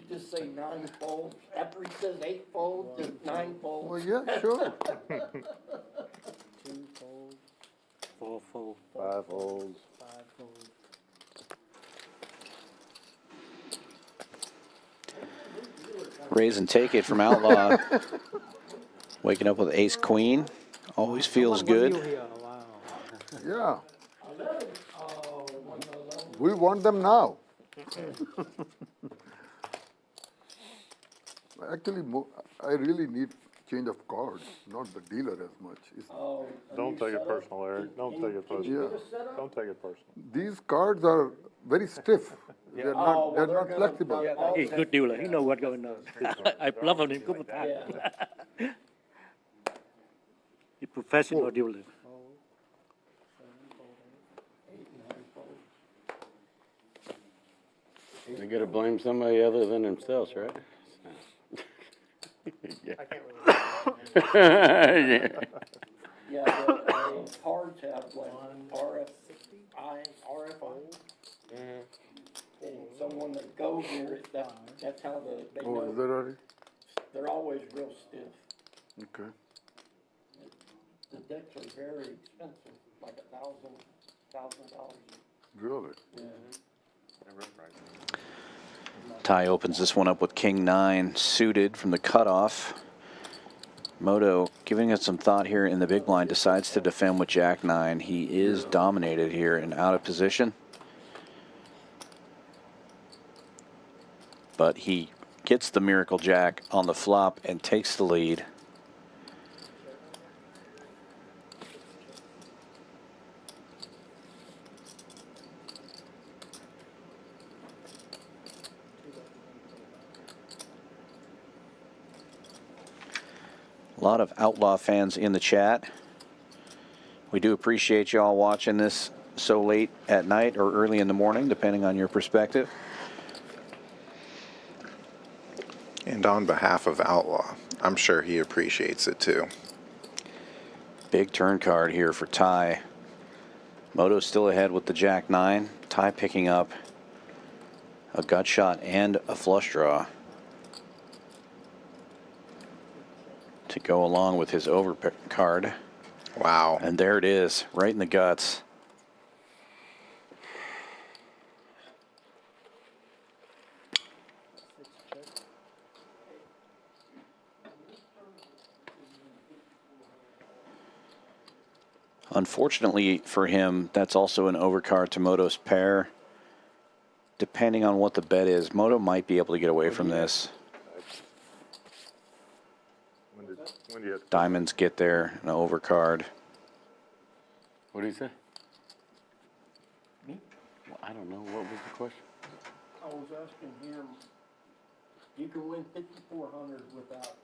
Just say 9-fold. After he says 8-fold, just 9-fold. Oh, yeah, sure. 2-fold, 4-4. 5 folds. 5-fold. Raise and take it from Outlaw. Waking up with ace queen. Always feels good. Yeah. We want them now. Actually, I really need change of cards, not the dealer as much. Don't take it personal, Eric. Don't take it personal. Yeah. Don't take it personal. These cards are very stiff. They're not flexible. He's good dealer. He know what's going on. I love him. Good time. He's professional dealer. They gotta blame somebody other than themselves, right? Yeah. Yeah. Yeah, the cards have like RFI. And so when they go here, that's how they Oh, know. is that right? They're always real stiff. Okay. The decks are very expensive, like $1,000. Really? Yeah. Ty opens this one up with King 9 suited from the cutoff. Moto, giving it some thought here in the big blind, decides to defend with Jack 9. He is dominated here and out of position. But he gets the Miracle Jack on the flop and takes the lead. A lot of Outlaw fans in the chat. We do appreciate y'all watching this so late at night or early in the morning, depending on your perspective. And on behalf of Outlaw, I'm sure he appreciates it too. Big turn card here for Ty. Moto still ahead with the Jack 9. Ty picking up a gut shot and a flush draw to go along with his over card. Wow. And there it is, right in the guts. Unfortunately for him, that's also an overcard to Moto's pair. Depending on what the bet is, Moto might be able to get away from this. When do you Diamonds get there, an overcard. What do you say? Me? Well, I don't know. What was the question? I was asking him, you can win 5,400 without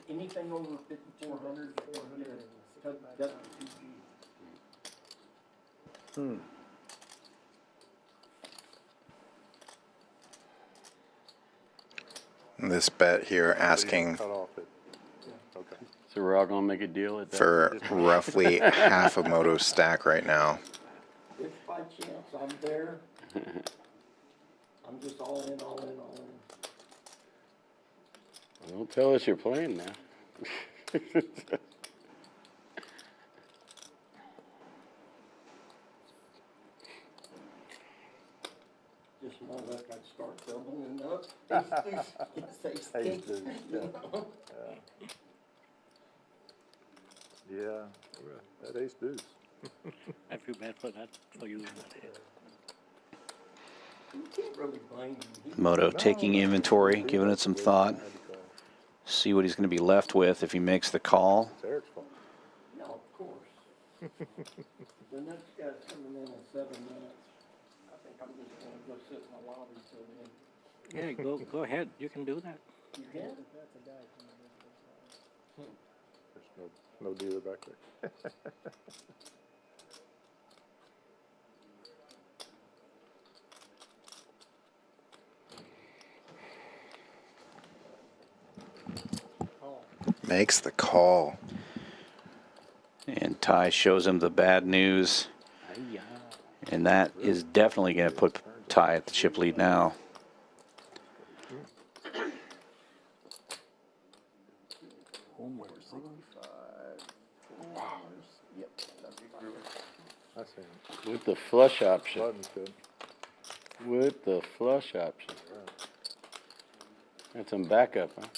anything over 5,400. That's PG. This bet here asking cut off it? Okay. So we're all gonna make a deal at that? for roughly half of Moto's stack right now. If by chance I'm there, I'm just all in, all in, all in. Don't tell us you're playing now. Just know that I'd start doubling up. Ace deuce, Yeah, that ace deuce. I feel bad for that, for you. You can't really blame him. Moto taking inventory, giving it some thought. See what he's going to be left with if he makes the call. It's Eric's fault. No, of course. The next guy's coming in 7 minutes. I think I'm just gonna go sit in the lobby till then. Yeah, go ahead. You can do that. You can? There's no dealer back there. Makes the call. And Ty shows him the bad news. And that is definitely going to put Ty at the chip lead now. I see him. With the flush option. Button's good. With the flush option. That's some backup, huh?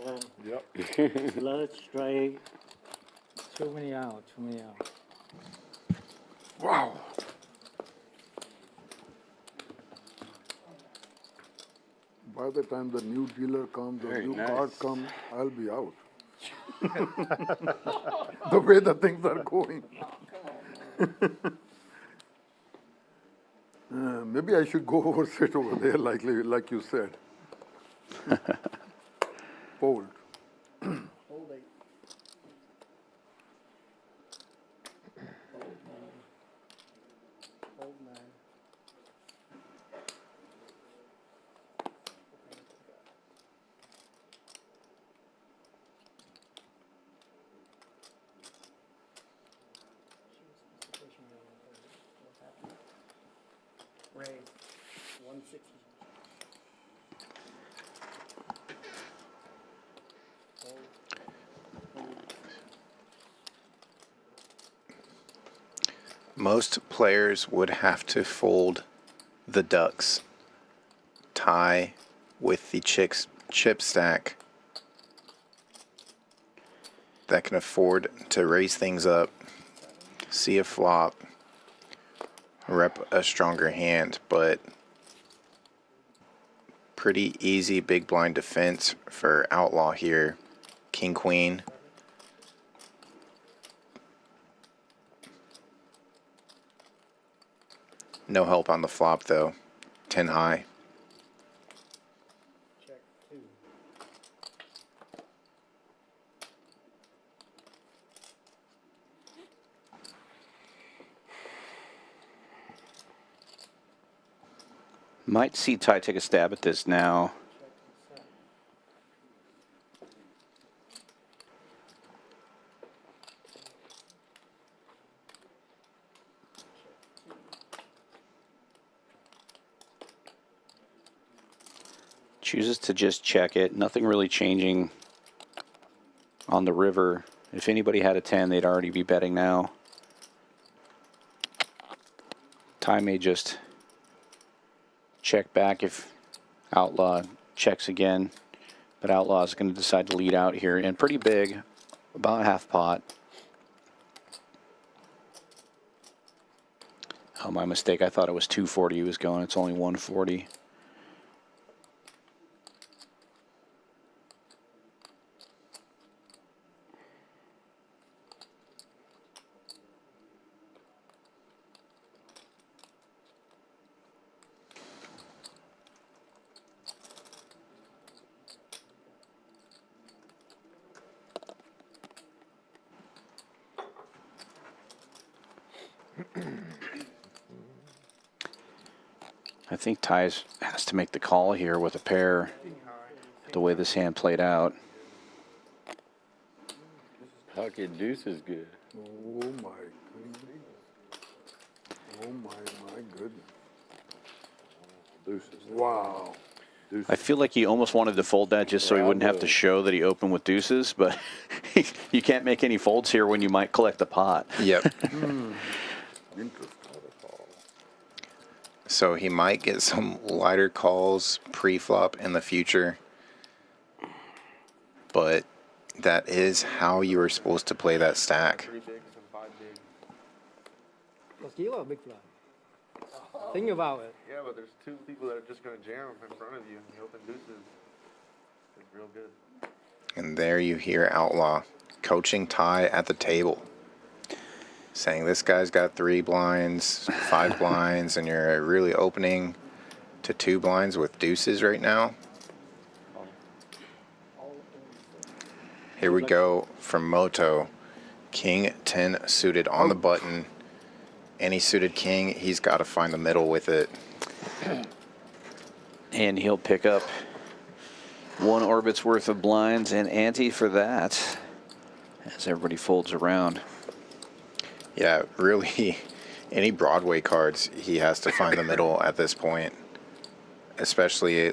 Yeah. Yep. Flush, straight. Too many out, too many out. Wow. By the time the new dealer comes or Very new nice. card comes, I'll be out. The way the things are going. Maybe I should go over, sit over there like you said. Fold. Hold 8. Hold 9. Hold 9. Most players would have to fold the ducks, tie with the chip stack that can afford to raise things up, see a flop, rep a stronger hand, but pretty easy big blind defense for Outlaw here. King, queen. No help on the flop though. 10 high. Check 2. Might see Ty take a stab at this now. Chooses to just check it. Nothing really changing on the river. If anybody had a 10, they'd already be betting now. Ty may just check back if Outlaw checks again. But Outlaw is going to decide to lead out here. And pretty big, about half pot. Oh, my mistake. I thought it was 240 he was going. It's only 140. I think Ty has to make the call here with a pair, the way this hand played out. Pocket deuce is good. Oh my goodness. Oh my goodness. Deuces. Wow. I feel like he almost wanted to fold that just so he wouldn't have to show that he opened with deuces, but you can't make any folds here when you might collect the pot. Yep. Interesting. So he might get some lighter calls pre-flop in the future. But that is how you were supposed to play that stack. 3 big, some 5 big. Let's give a big fly. Think about it. Yeah, but there's 2 people that are just going to jam in front of you, and you open deuces. It's real good. And there you hear Outlaw coaching Ty at the table, saying this guy's got 3 blinds, 5 blinds, and you're really opening to 2 blinds with deuces right now. Here we go from Moto. King 10 suited on the button. Any suited king, he's got to find the middle with it. And he'll pick up 1 orbit's worth of blinds and ante for that as everybody folds around. Yeah, really, any Broadway cards, he has to find the middle at this point, especially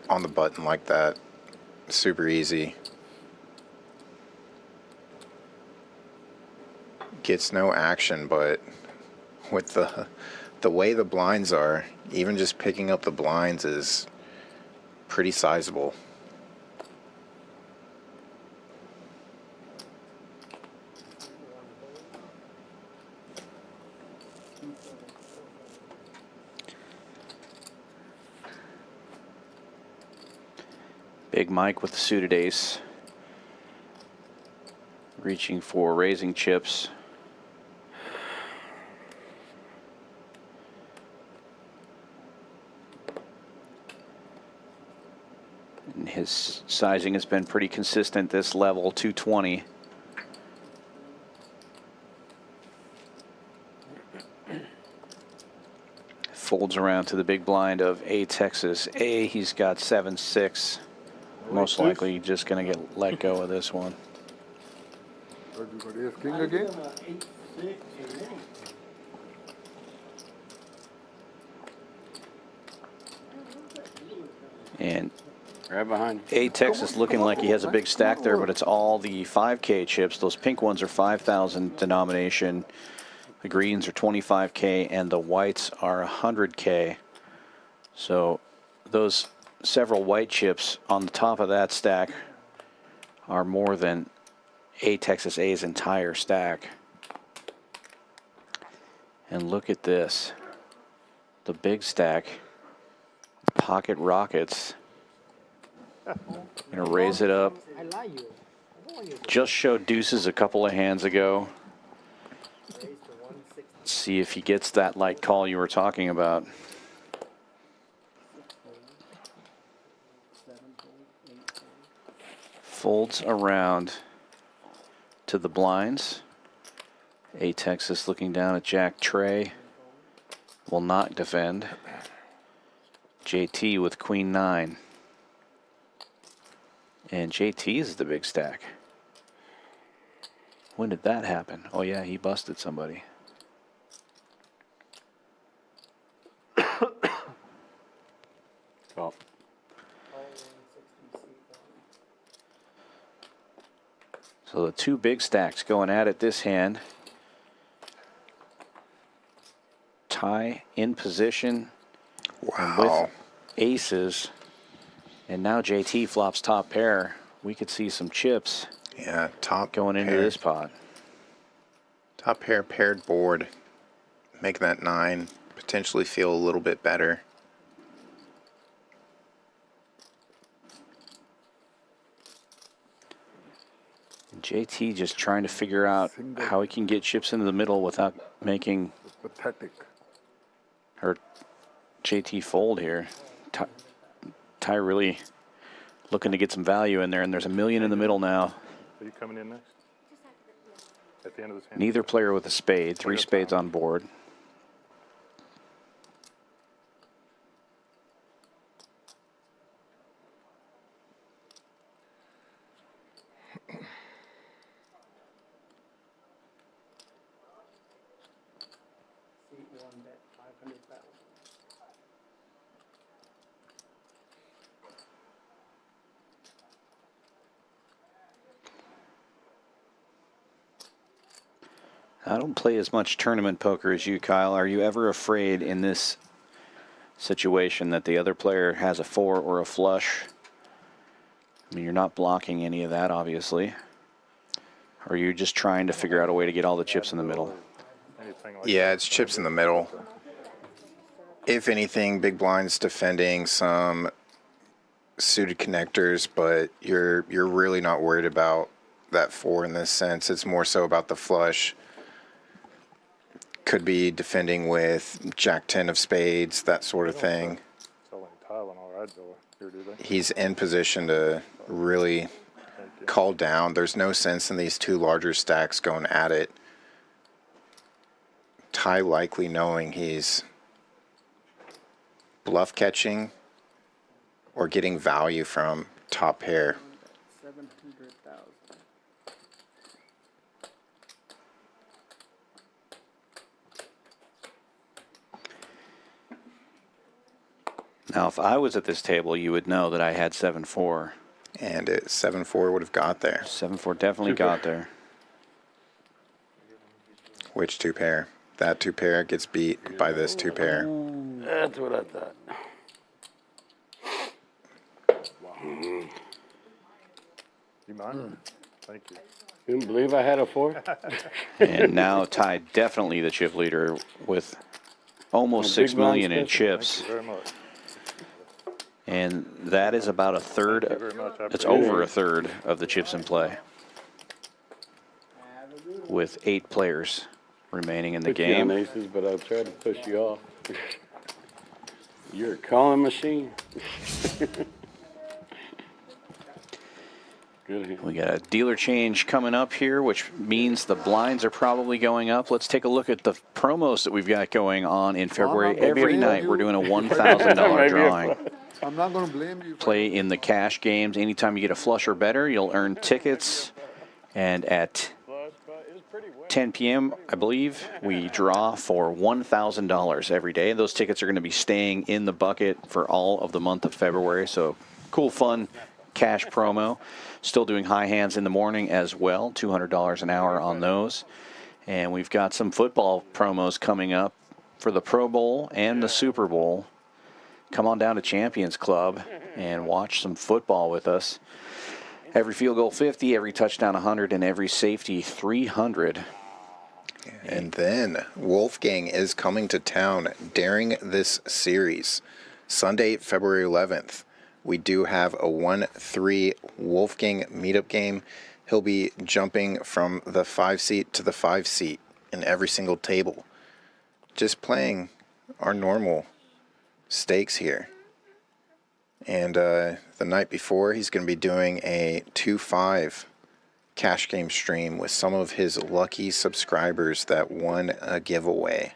on the button like that. Super easy. Gets no action, but with the way the blinds are, even just picking up the blinds is pretty sizable. Big Mike with the suited ace. Reaching for raising chips. And his sizing has been pretty consistent this level, 220. Folds around to the big blind of A Texas. He's got 7-6. Most likely just going to get let go of this one. Everybody has king again? 8-6 or any. Right behind. A Texas looking like he has a big stack there, but it's all the 5K chips. Those pink ones are 5,000 denomination. The greens are 25K, and the whites are 100K. So those several white chips on the top of that stack are more than A Texas A's entire stack. And look at this. The big stack. Pocket Rockets. Gonna raise it up. I like you. Just showed deuces a couple of hands ago. See if he gets that light call you were talking about. Folds around to the blinds. A Texas looking down at Jack Trey. Will not defend. JT with Queen 9. And JT is the big stack. When did that happen? Oh yeah, he busted somebody. Oh. So the two big stacks going at it this hand. Ty in position. Wow. With aces. And now JT flops top pair. We could see some chips. Yeah, top going into pair. this pot. Top pair paired board. Making that 9 potentially feel a little bit better. JT just trying to figure out how he can get chips into the middle without making Pathetic. her JT fold here. Ty really looking to get some value in there, and there's $1 million in the middle now. Are you coming in next? At the end of this hand? Neither player with a spade. 3 spades on board. I don't play as much tournament poker as you, Kyle. Are you ever afraid in this situation that the other player has a 4 or a flush? I mean, you're not blocking any of that, obviously. Or are you just trying to figure out a way to get all the chips in the middle? Yeah, it's chips in the middle. If anything, big blind's defending some suited connectors, but you're really not worried about that 4 in this sense. It's more so about the flush. Could be defending with Jack 10 of spades, that sort of thing. He's in position to really call down. There's no sense in these two larger stacks going at it. Ty likely knowing he's bluff catching or getting value from top pair. 700,000. Now, if I was at this table, you would know that I had 7-4. And it 7-4 would have got there. 7-4 definitely got there. Which 2 pair? That 2 pair gets beat by this 2 pair. That's what I thought. You mind? Thank you. You didn't believe I had a 4? And now Ty definitely the chip leader with almost $6 million in chips. Thank you very much. And that is about a third. It's over a third of the chips in play. With 8 players remaining in the Put you on game. aces, but I'll try to push you off. You're a calling machine. Good. We got a dealer change coming up here, which means the blinds are probably going up. Let's take a look at the promos that we've got going on in February. Every night we're doing a $1,000 drawing. I'm not going to blame you. Play in the cash games. Anytime you get a flush or better, you'll earn tickets. And at 10 p.m., I believe, we draw for $1,000 every day. Those tickets are going to be staying in the bucket for all of the month of February. So cool, fun cash promo. Still doing high hands in the morning as well, $200 an hour on those. And we've got some football promos coming up for the Pro Bowl and the Super Bowl. Come on down to Champions Club and watch some football with us. Every field goal 50, every touchdown 100, and every safety 300. And then Wolfgang is coming to town during this series. Sunday, February 11th. We do have a 1-3 Wolfgang meetup game. He'll be jumping from the 5 seat to the 5 seat in every single table. Just playing our normal stakes here. And the night before, he's going to be doing a 2-5 cash game stream with some of his lucky subscribers that won a giveaway.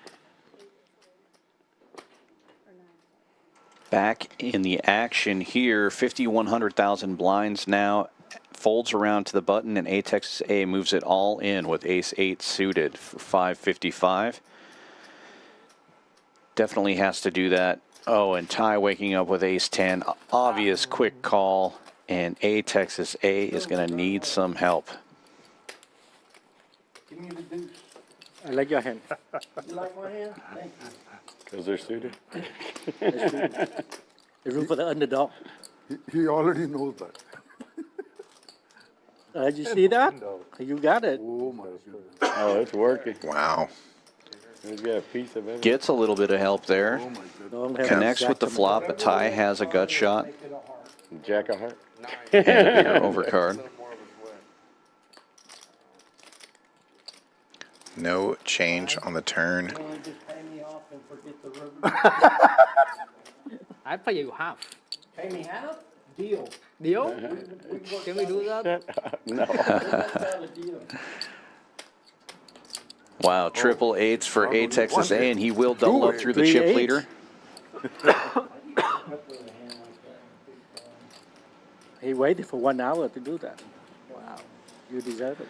Back in the action here, 100,000 blinds now. Folds around to the button, and Texas A moves it all in with ace-8 suited for 555. Definitely has to do that. Oh, and Ty waking up with ace-10. Obvious quick call, and Texas A is going to need some help. Give me the deuce. I like your hand. You like my hand? Thank you. Because they're suited. The room for the underdog. He already knows that. Did you see that? You got it. Oh my goodness. Oh, it's working. Wow. He's got a piece of everything. Gets a little bit of help there. Oh my goodness. Don't have Connects with the exact- flop, but Ty has a gut shot Jack of heart. and a bigger overcard. No change on the turn. You wanna just pay me off and forget the river? I pay you half. Pay me half? Deal. Deal? We worked Can we out do that? No. we worked out a deal. Wow, triple eights for Texas A, and he will double up through the chip 3-8. leader. He waited for 1 hour to do that. Wow. You deserve it.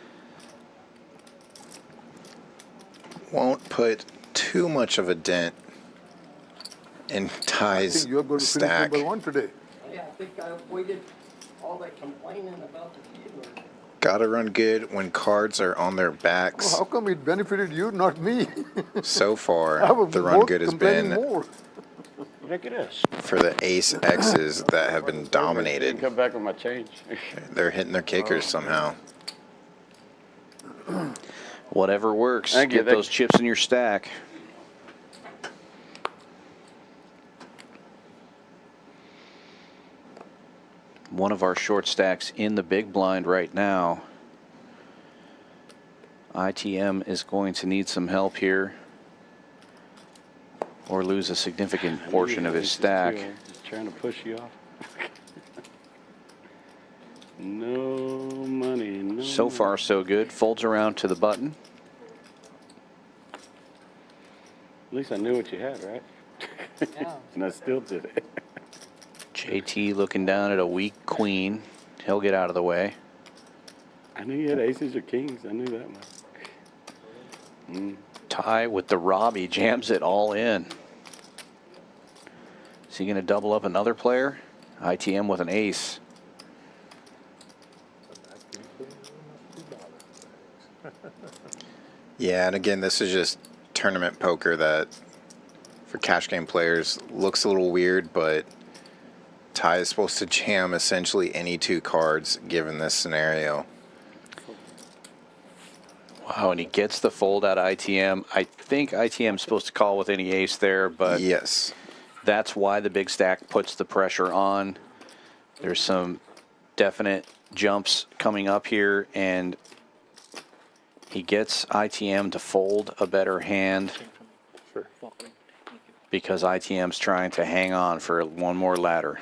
Won't put too much of a dent in I Ty's think you're going to finish stack. number 1 today. Yeah, I think I avoided all that complaining about the dealer. Gotta run good when cards are on their Well, backs. how come it benefited you, not me? So I far, was the run both good has complaining been more. Look at this. for the ace X's that have been dominated. Come back with my change. They're hitting their kickers somehow. Whatever works. Thank you. Get those chips in your stack. One of our short stacks in the big blind right now. ITM is going to need some help here, or lose a significant portion of his stack. Just trying to push you off. No money. No. So far, so good. Folds around to the button. At least I knew what you had, right? Yeah. And I still did it. JT looking down at a weak queen. He'll get out of the way. I knew you had aces or kings. I knew that much. Ty with the Robbie jams it all in. Is he going to double up another player? ITM with an ace. Yeah, and again, this is just tournament poker that, for cash game players, looks a little weird, but Ty is supposed to jam essentially any 2 cards given this scenario. Wow, and he gets the fold out of ITM. I think ITM's supposed to call with any ace there, but Yes. that's why the big stack puts the pressure on. There's some definite jumps coming up here, and he gets ITM to fold a better hand because ITM's trying to hang on for one more ladder.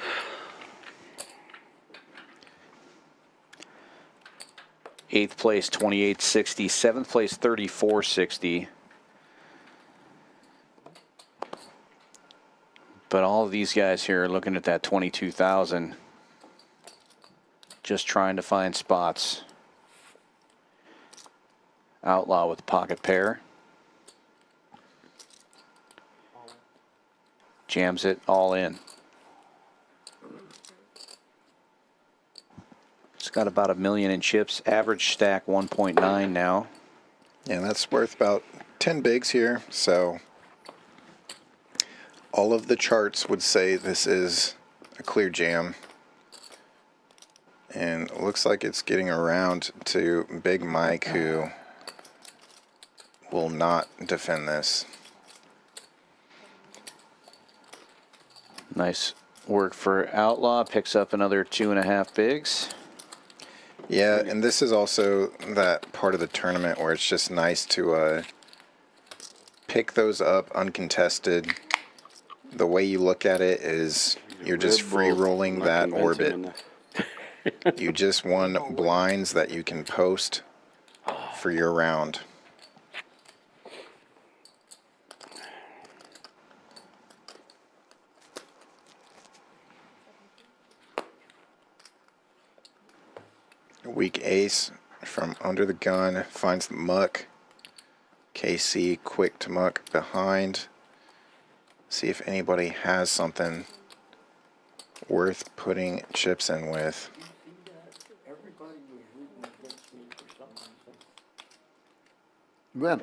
Eighth place, 28.60. Seventh place, 34.60. But all of these guys here are looking at that 22,000. Just trying to find spots. Outlaw with pocket pair. Jams it all in. It's got about $1 million in chips. Average stack 1.9 now. Yeah, that's worth about 10 bigs here. So all of the charts would say this is a clear jam. And it looks like it's getting around to Big Mike, who will not defend this. Nice work for Outlaw. Picks up another 2.5 bigs. Yeah, and this is also that part of the tournament where it's just nice to pick those up uncontested. The way you look at it is you're just free rolling that orbit. You just won blinds that you can post for your round. Weak ace from under the gun finds the muck. KC quick to muck behind. See if anybody has something worth putting chips in with. When?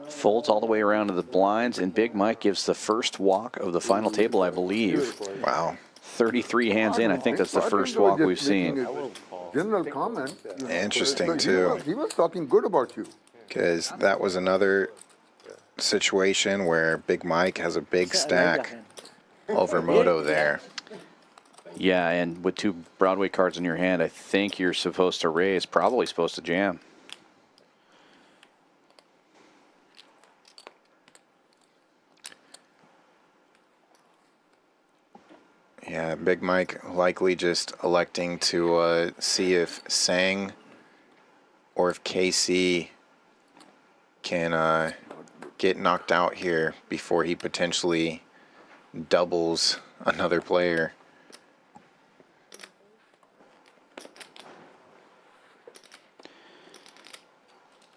Folds all the way around to the blinds, and Big Mike gives the first walk of the final table, I believe. Wow. 33 hands in. I think that's the first walk we've seen. General comment. Interesting, too. He was talking good about you. Because that was another situation where Big Mike has a big stack over Moto there. Yeah, and with 2 Broadway cards in your hand, I think you're supposed to raise, probably supposed to jam. Yeah, Big Mike likely just electing to see if Sang or if KC can get knocked out here before he potentially doubles another player.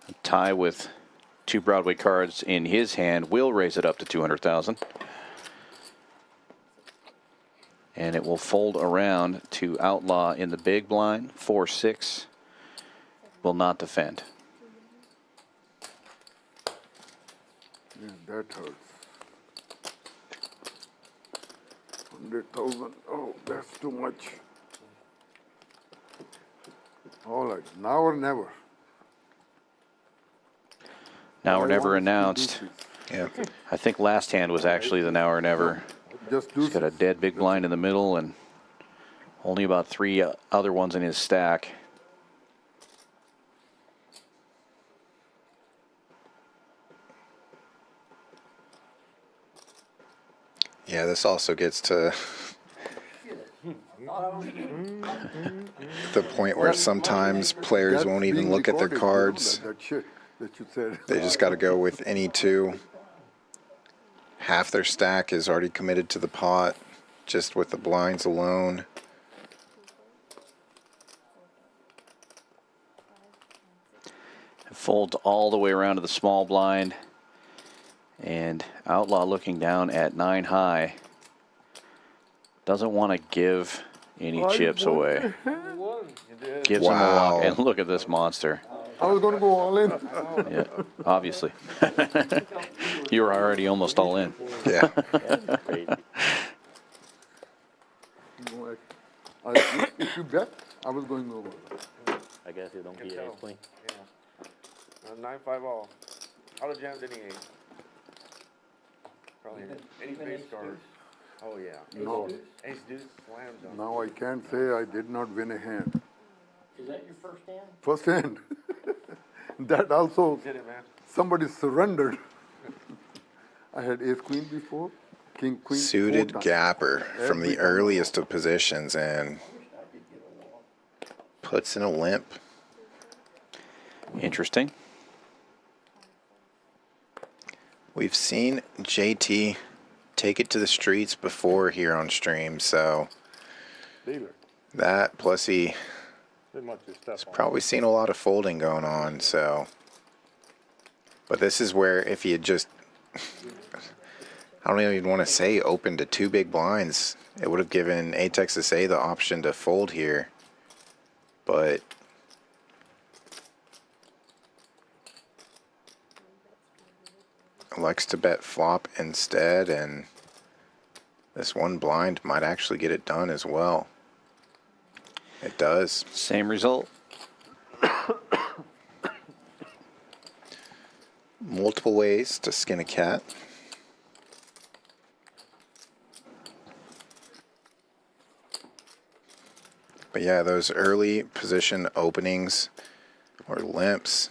A tie with 2 Broadway cards in his hand will raise it up to 200,000. And it will fold around to Outlaw in the big blind. 4-6. Will not defend. Yeah, that hurts. 100,000. Oh, that's too much. All right, now or never. Now or never announced. Yeah. I think last hand was actually the now or never. He's got a dead big blind in the middle and only about 3 other ones in his stack. Yeah, this also gets to the point where sometimes players won't even look at their cards. That shit that you said. They just got to go with any 2. Half their stack is already committed to the pot, just with the blinds alone. Fold all the way around to the small blind. And Outlaw looking down at 9 high. Doesn't want to give any chips away. Gives him a walk. And look at this monster. I was going to go all in. Yeah, obviously. You were already almost all in. Yeah. If you bet, I was going over. I guess you don't be ace queen. Yeah. 9-5 all. I'd have jammed any ace. Probably any face card. Oh yeah. No. Ace deuce slams on. Now I can't say I did not win a hand. Is that your first hand? First hand. That also, Did it, man. somebody surrendered. I had ace queen before, king queen. Suited 4 times. gapper from the Every time. earliest of positions and puts in a limp. Interesting. We've seen JT take it to the streets before here on stream, so Dealer. that plus he Didn't want you to step on. probably seen a lot of folding going on, so. But this is where if he had just, I don't even want to say open to 2 big blinds, it would have given A Texas A the option to fold here. but likes to bet flop instead, and this one blind might actually get it done as well. It does. Same result. Multiple ways to skin a cat. But yeah, those early position openings or limps,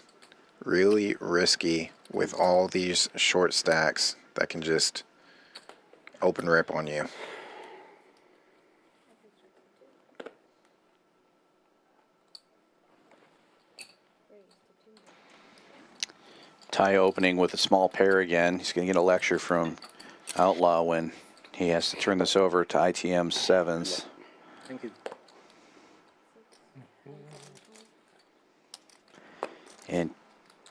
really risky with all these short stacks that can just open rip on you. Ty opening with a small pair again. He's going to get a lecture from Outlaw when he has to turn this over to ITM sevens. Thank you. And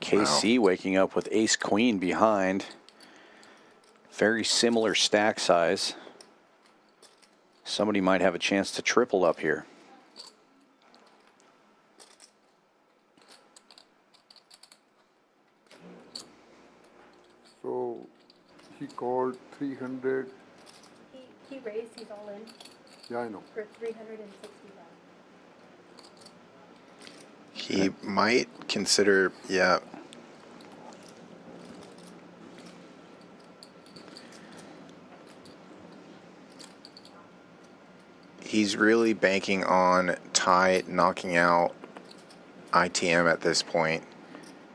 KC waking up with ace queen behind. Very similar stack size. Somebody might have a chance to triple up here. So he called 300. He raised, he's all in Yeah, I know. for 360,000. He might consider, yeah. He's really banking on Ty knocking out ITM at this point.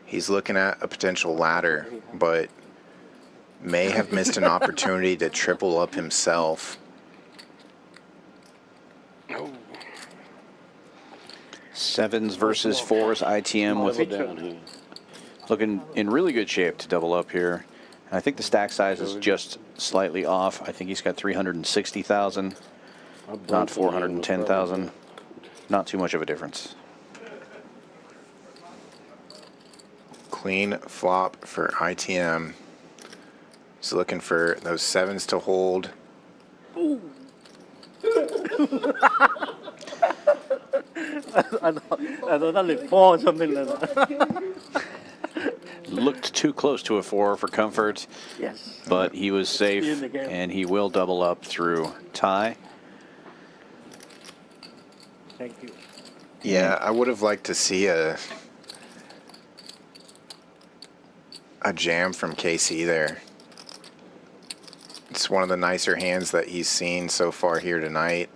He's looking at a potential ladder, but may have missed an opportunity to triple up himself. Sevens versus fours. ITM with looking in really good shape to double up here. And I think the stack size is just slightly off. I think he's got 360,000, not 410,000. Not too much of a difference. Clean flop for ITM. He's looking for those sevens to hold. I thought that like 4 or something like that. Looked too close to a 4 for comfort. Yes. But he was safe, and he will double up through Ty. Thank you. Yeah, I would have liked to see a jam from KC there. It's one of the nicer hands that he's seen so far here tonight.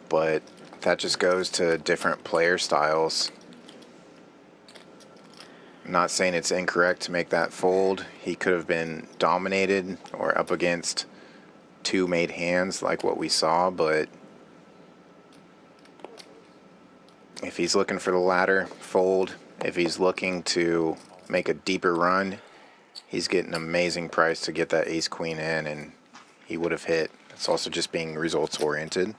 But that just goes to different player styles. I'm not saying it's incorrect to make that fold. He could have been dominated or up against 2 made hands like what we saw, but if he's looking for the ladder, fold. If he's looking to make a deeper run, he's getting an amazing price to get that ace queen in, and he would have hit. It's also just being results oriented.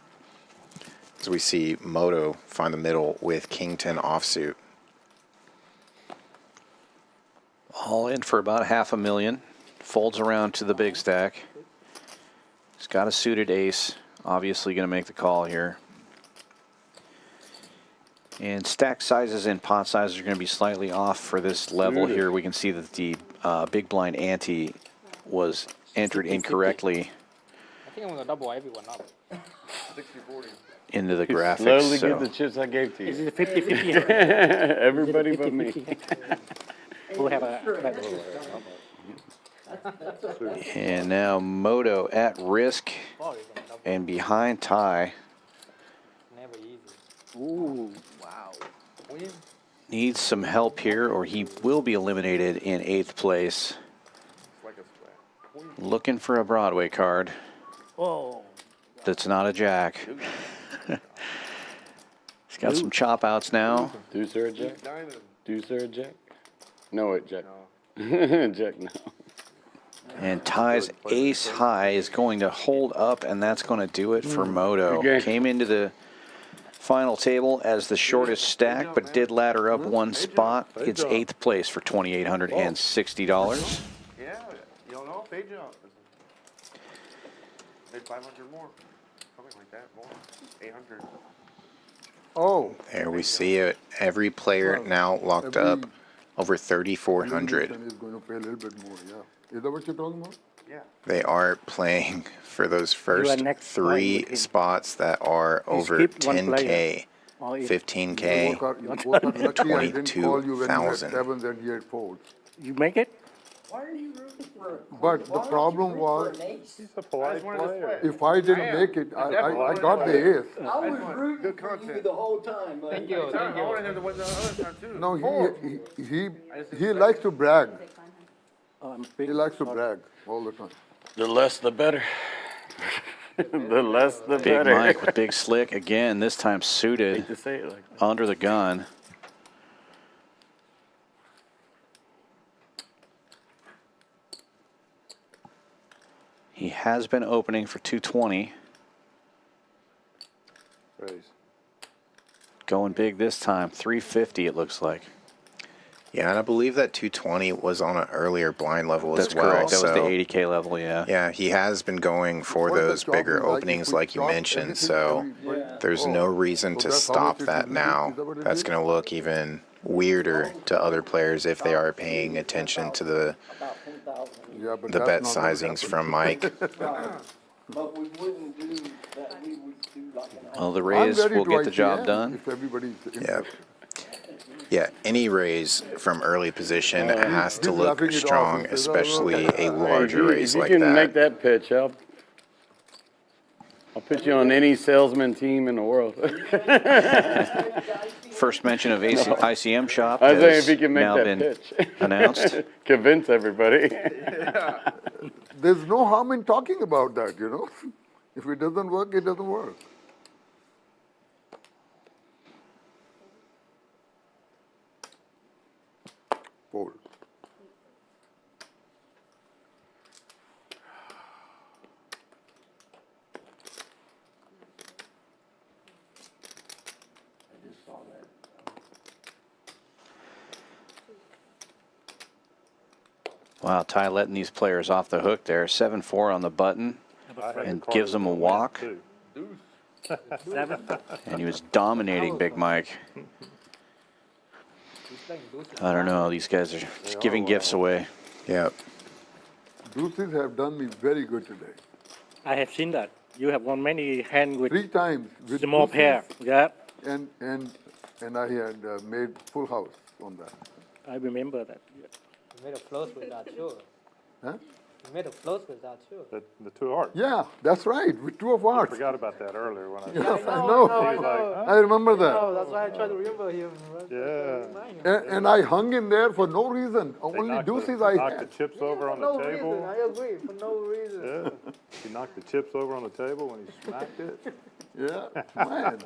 As we see Moto find the middle with king 10 offsuit. All in for about $500,000. Folds around to the big stack. He's got a suited ace. Obviously going to make the call here. And stack sizes and pot sizes are going to be slightly off for this level here. We can see that the big blind ante was entered incorrectly I think I'm going to double everyone up. 60-40. into the You graphics. slowly So get the chips I gave to you. Is it 50-50? Everybody but me. Who have a... and now Moto at risk and behind Ty. Never easy. Ooh, wow. Needs some help here or he will be eliminated in 8th place. Looking for a Broadway card. Oh. That's not a jack. He's got some chop outs now. Deuce or a jack? Deuce or a jack? No, it jack. Jack, no. And Ty's ace high is going to hold up, and that's going to do it for Moto. Okay. Came into the final table as the shortest stack, but did ladder up 1 spot. It's 8th place for $2,860. Yeah, you don't know? Pay jump. Maybe 500 more. Something like that, more. 800. Oh. There we see it. Every player now locked up over 3,400. Is going to pay a little bit more, yeah. Is that what you're talking about? Yeah. They are playing for those first next 3 spots that are over skip one 10K, Or if 15K, You both are lucky I didn't call you when you had 22,000. 7s and you had 4s. you make it, Why are you rooting for? But the problem was, He's a polite player. if I didn't make it, I got the ace. I was rooting for you the whole time. Thank you. I wanted him to win the other time too. No, he likes to brag. I'm He likes to brag all the time. The less, the better. The less, the Big better. Mike with Big Slick again, this time suited To say it like that. under the gun. He has been opening for 220. Raise. Going big this time, 350 it looks like. Yeah, and I believe that 220 was on an earlier blind level That's as well. correct. That was so, the 80K level, yeah. yeah, he has been going for those bigger openings like you mentioned, so there's no reason to stop that now. That's going to look even weirder to other players if they are paying attention to the Yeah, but the that's bet not gonna sizings happen. from Mike. But we wouldn't do that, we would do like an. Well, the I'm raise ready will to get the ICM job done. If everybody's Yeah. interested. Yeah, any raise from early position has to he's look laughing it off. strong, He says, especially a larger If raise you like can make that. that pitch, I'll put you on any salesman team in the world. First mention of ICM shop I was saying has if he can make now that been pitch. announced. Convince everybody. There's no harm in talking about that, you know. If it doesn't work, it doesn't work. Fold. I just saw that. Wow, Ty letting these players off the hook there. 7-4 on the button and gives them a walk. And he was dominating Big Mike. I don't know, these guys are just giving gifts away. Yeah. Deuces have done me very good today. I have seen that. You have won many hand with 3 times with small deuces, pair. Yeah, and I had made full house on that. I remember that. Yeah. You made a close with that too. Huh? You made a close with that too. The 2 hearts. Yeah, that's right. With 2 of I hearts. forgot about that earlier when I. Yes, I I know. know. I remember that. Oh, that's why I tried to remember him. Yeah. And I hung in there for no reason. Only knocked deuces the, I knocked had. the chips over on no the table. reason. I agree. For no reason. Yeah. He knocked the chips over on the table when he smacked it. Yeah, man.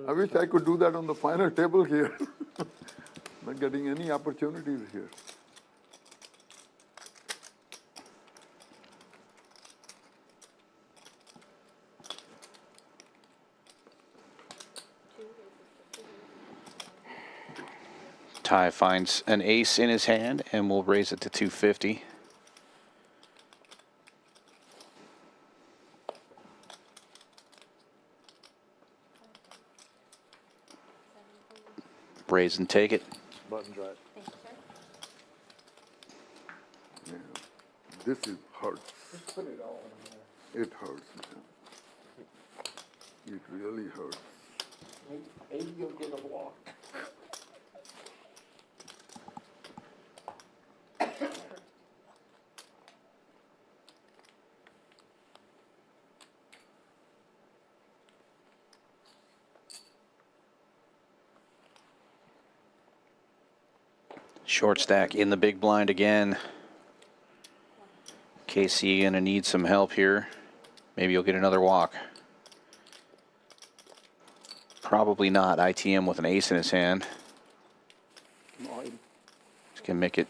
I wish I could do that on the final table here. Not getting any opportunities here. Ty finds an ace in his hand and will raise it to 250. Raise and take it. Button's right. Yeah. This is hurts. Just put it all in there. It hurts. Man. It really hurts. Maybe you'll get a walk. Short stack in the big blind again. KC gonna need some help here. Maybe you'll get another walk. Probably not. ITM with an ace in his hand. He's gonna make it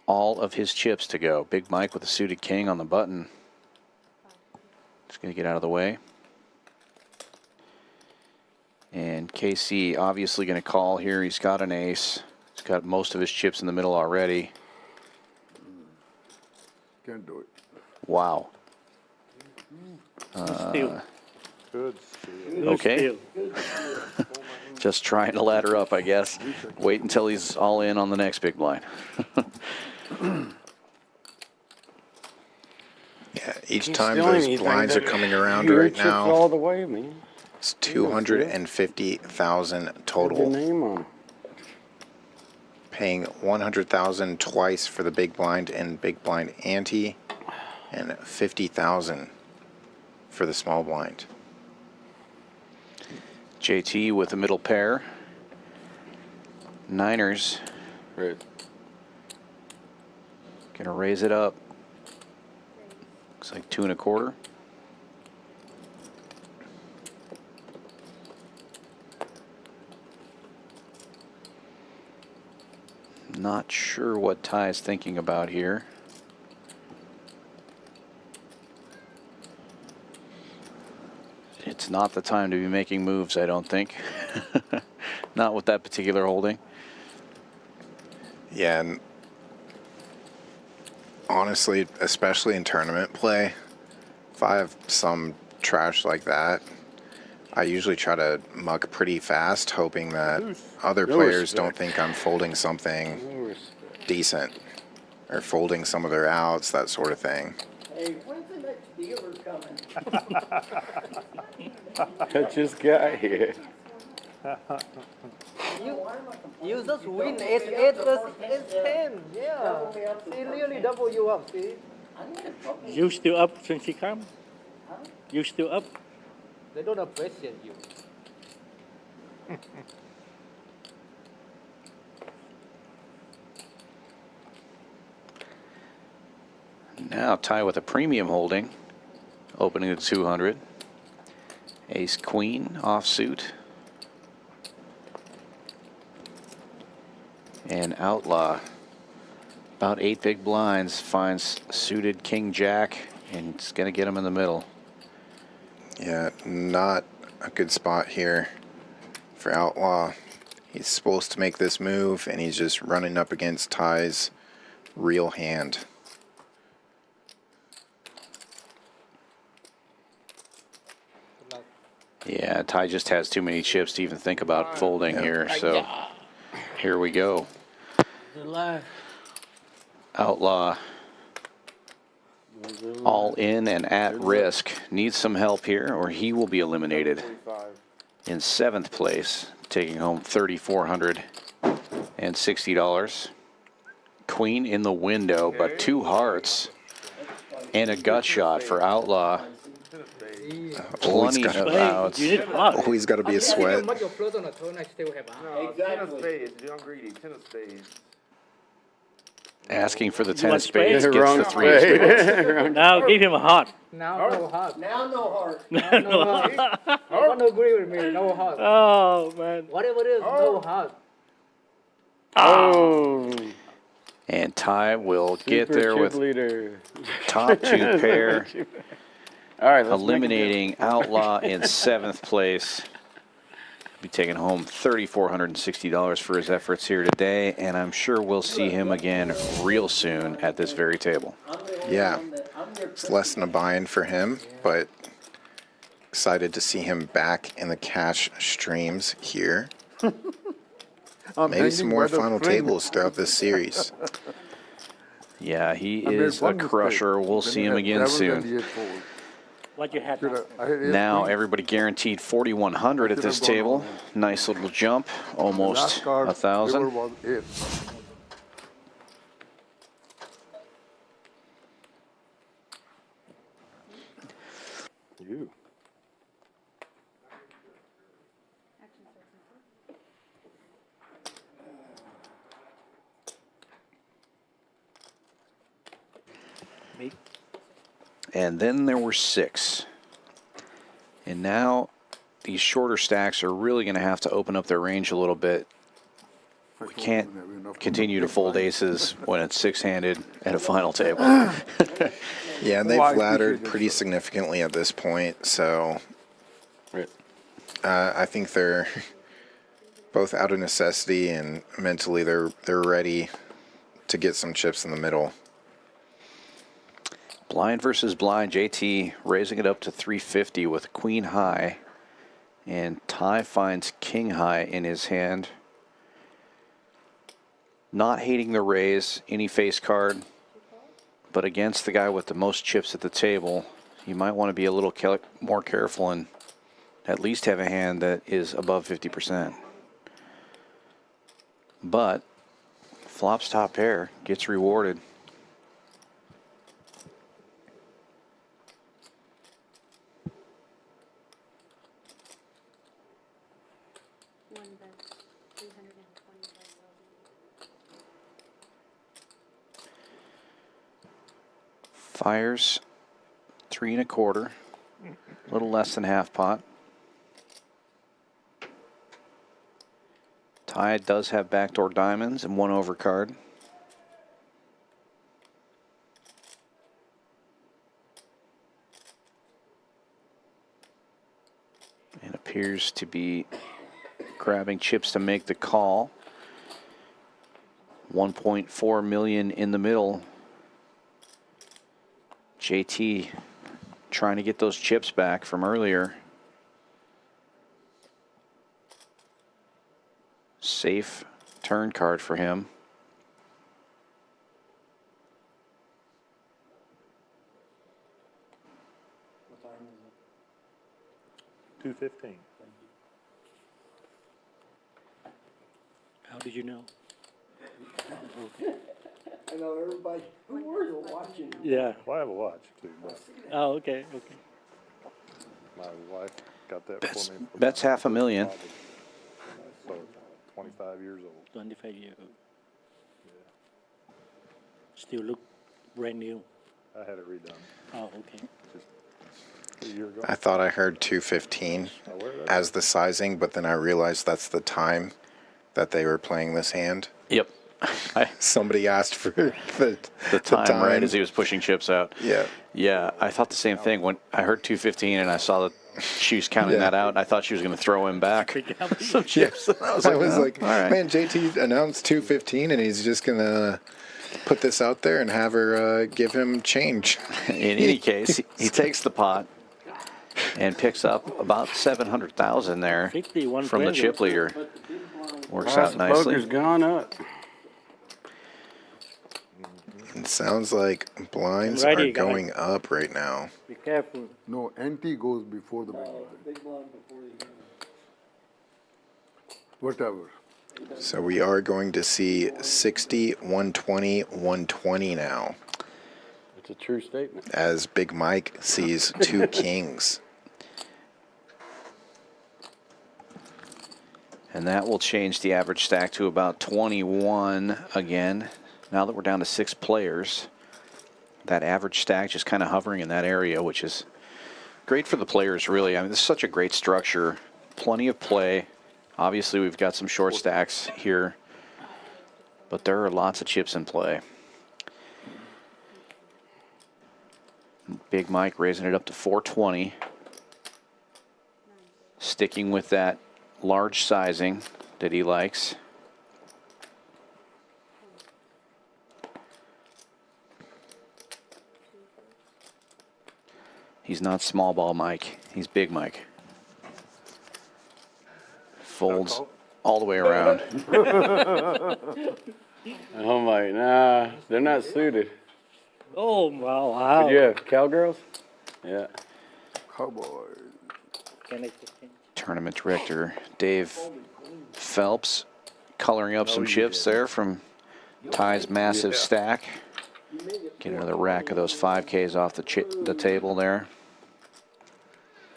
all of his chips to go. Big Mike with a suited king on the button. Just gonna get out of the way. And KC obviously going to call here. He's got an ace. He's got most of his chips in the middle already. Can't do it. Wow. Good steal. Okay. Just trying to ladder up, I guess. Wait until he's all in on the next big blind. Yeah, each time those blinds are coming around right now, all the way, man. it's 250,000 Your total. name on it. Paying 100,000 twice for the big blind and big blind ante, and 50,000 for the small blind. JT with the middle pair. Niners. Right. Gonna raise it up. Looks like 2 1/4. Not sure what Ty's thinking about here. It's not the time to be making moves, I don't think. Not with that particular holding. Yeah, and honestly, especially in tournament play, if I have some trash like that, I usually try to muck pretty fast, hoping that other players don't think I'm folding something decent or folding some of their outs, that sort of thing. Hey, when's the next dealer coming? I just got here. You just win 8-8 plus 8-10. Yeah. He really double you up, see? You still up since he come? You still up? They don't appreciate you. Now Ty with a premium holding, opening at 200. Ace Queen offsuit. And Outlaw, about 8 big blinds, finds suited King Jack, and it's going to get him in the middle. Yeah, not a good spot here for Outlaw. He's supposed to make this move, and he's just running up against Ty's real hand. Yeah, Ty just has too many chips to even think about folding here, so here we go. Outlaw, all in and at risk. Needs some help here, or he will be eliminated. In 7th place, taking home $3,460. Queen in the window, but 2 hearts and a gut shot for Outlaw. Plenty of outs. Always got to be a sweat. Much your float on a turn, I still have Ten of spades. You're greedy. 10 of spades. Asking for the You 10 of want spades, spades? gets the 3 of spades. Now give him a heart. Now no heart. Now no heart. Now no heart. You want to agree with me? No heart. Oh, man. Whatever it is, no heart. Oh. And Ty will get there with leader. top 2 pair. All right, let's Eliminating Outlaw in 7th place. Be taking home $3,460 for his efforts here today, and I'm sure we'll see him again real soon at this very table. Yeah, it's less than a buy-in for him, but excited to see him back in the cash streams here. Maybe some more final tables throughout this series. Yeah, he is a crusher. We'll see him again soon. What you had? Now everybody guaranteed 4,100 at this table. Nice little jump, almost 1,000. You. And then there were 6. And now these shorter stacks are really going to have to open up their range a little bit. We can't continue to fold aces when it's 6-handed at a final table. Yeah, and they've laddered pretty significantly at this point, so I think they're both out of necessity and mentally they're ready to get some chips in the middle. Blind versus blind. JT raising it up to 350 with queen high. And Ty finds king high in his hand. Not hating the raise, any face card. But against the guy with the most chips at the table, you might want to be a little more careful and at least have a hand that is above 50%. But flops top pair, gets rewarded. Fires 3 1/4, a little less than half pot. Ty does have backdoor diamonds and 1 overcard. And appears to be grabbing chips to make the call. 1.4 million in the middle. JT trying to get those chips back from earlier. Safe turn card for him. What time is it? 2:15. How did you know? I know everybody, who were you watching? Yeah. Well, I have a watch too, but Oh, okay, okay. my wife got that for me. Bet's $500,000. So 25 years old. 25 years old. Still look brand new. I had it redone. Oh, okay. Just a year ago. I thought I heard 215 as the sizing, but then I realized that's the time that they were playing this hand. Yep. Somebody asked for the time right as he was pushing chips out. Yeah. Yeah, I thought the same thing. When I heard 215 and I saw that she was counting that out, I thought she was going to throw him back some chips. I was like, all right. man, JT announced 215 and he's just going to put this out there and have her give him change. In any case, he takes the pot and picks up about 700,000 there from the chip leader. Works out nicely. Poker's gone up. It sounds like blinds Ready, are going up right now. Be careful. No, ante goes before the big blind. Big blind before you. Whatever. So we are going to see 60, 120, 120 now. It's a true statement. As Big Mike sees 2 kings. And that will change the average stack to about 21 again. Now that we're down to 6 players, that average stack just kind of hovering in that area, which is great for the players, really. I mean, this is such a great structure. Plenty of play. Obviously, we've got some short stacks here, but there are lots of chips in play. Big Mike raising it up to 420. Sticking with that large sizing that he likes. He's not small ball Mike, he's big Mike. Folds all the way around. Oh my, nah, they're not suited. Oh, wow. Did you have cowgirls? Yeah. Cowboy. Tournament director Dave Phelps coloring up some chips there from Ty's massive stack. Get another rack of those 5Ks off the table there.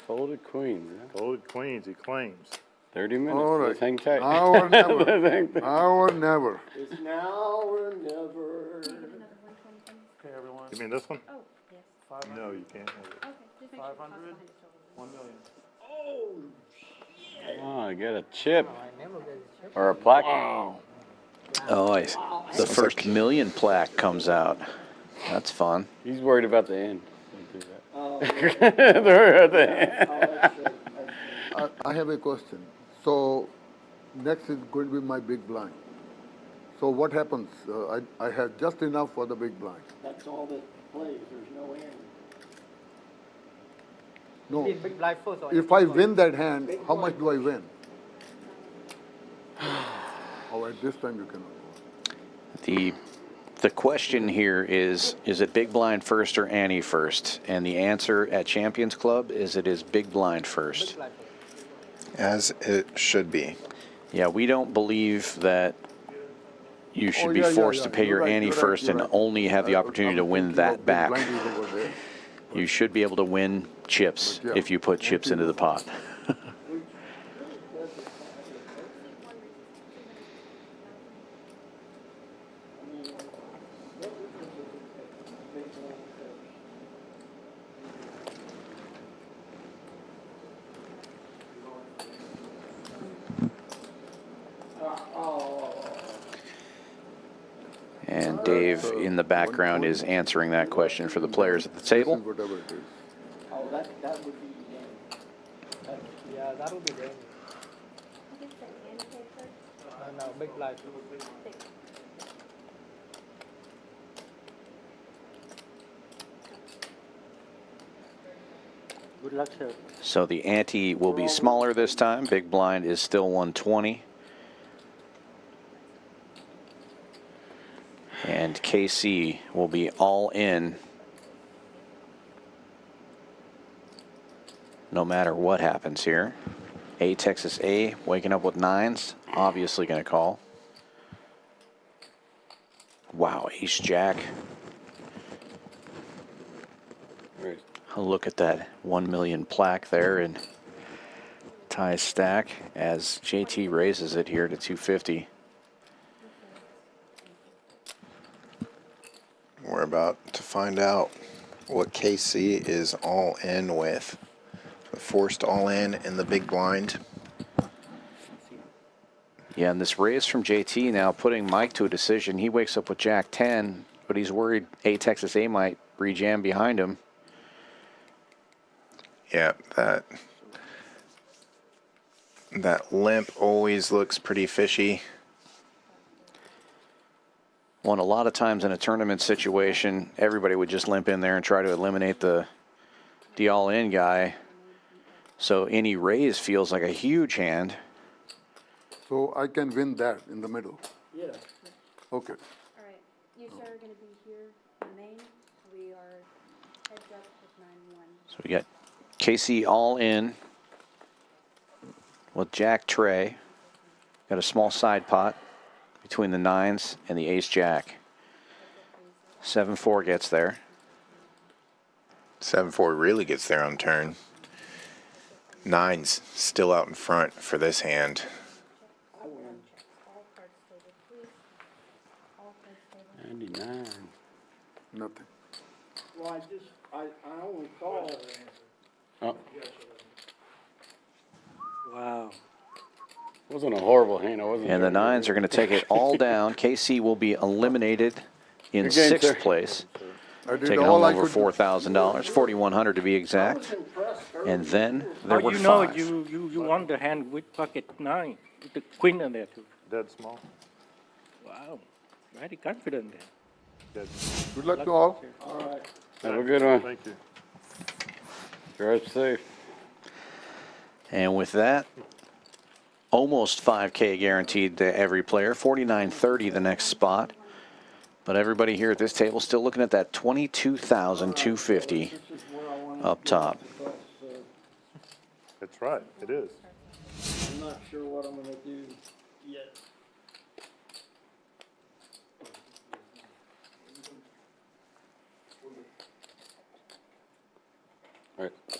Folded queens. Huh? Folded queens, he claims. 30 minutes. All right. Let's hang tight. Now or never. Now or never. It's now or never. Okay, everyone. You mean this one? Oh, yes. No, you can't have it. Okay, just make sure. 500? 1 million. Oh, I got a chip. Or a plaque. Oh, the first million plaque comes out. That's fun. He's worried about the end. Oh, They're worried about the end. I have a question. So next is going to be my big blind. So what happens? I have just enough for the big blind. That's all that plays, there's no end. No. Big blind first or If I win that hand, how much do I win? Oh, at this time you cannot. The question here is it big blind first or ante first? And the answer at Champions Club is it is big blind first. As it should be. Yeah, we don't believe that you should be yeah, forced to yeah. pay You're your right, ante you're right, first you're and right. only have the opportunity to win that Big back. blind is over there. You should be able to win chips But yeah, if you put chips into the pot. And Dave in the background is answering that question for the players at the table. Whatever it is. Oh, that would be the game. Yeah, that would be game. He gets an ante first. No, big blind. Good luck, sir. So the ante will be smaller this time. Big blind is still 120. And KC will be all in no matter what happens here. Texas A waking up with nines, obviously going to call. Wow, ace jack. Look at that 1 million plaque there and Ty's stack as JT raises it here to 250. We're about to find out what KC is all in with. Forced all in the big blind. Yeah, and this raise from JT now putting Mike to a decision. He wakes up with Jack 10, but he's worried Texas A might rejam behind him. Yeah, that limp always looks pretty fishy. Well, and a lot of times in a tournament situation, everybody would just limp in there and try to eliminate the all-in guy. So any raise feels like a huge hand. So I can win that in the middle. Yeah. Okay. All right, you sir are gonna be here in main. We are heads up with 9-1. So we got KC all in with Jack Trey. Got a small side pot between the nines and the ace jack. 7-4 gets there. 7-4 really gets there on turn. Nines still out in front for this hand. I win. All cards stable, please. All cards stable. 99. Nothing. Well, I only call. Oh, Wow. wasn't a horrible hand. I wasn't. And the sure. nines are going to take it all down. KC will be eliminated in Good game, sixth sir. place. I did Taking all home I over could do. $4,000, $4,100 to be exact. And then there Oh, were you know, five. you won the hand with pocket 9, with the queen on there too. Dead small. Wow, very confident there. Dead. Good luck to all. All right. Have a good one. Thank you. Drive safe. And with that, almost 5K guaranteed to every player, 49.30 the next spot. But everybody here at this table still looking at that 22,250 up top. That's right. It is. I'm not sure what I'm gonna do yet. All right. Raise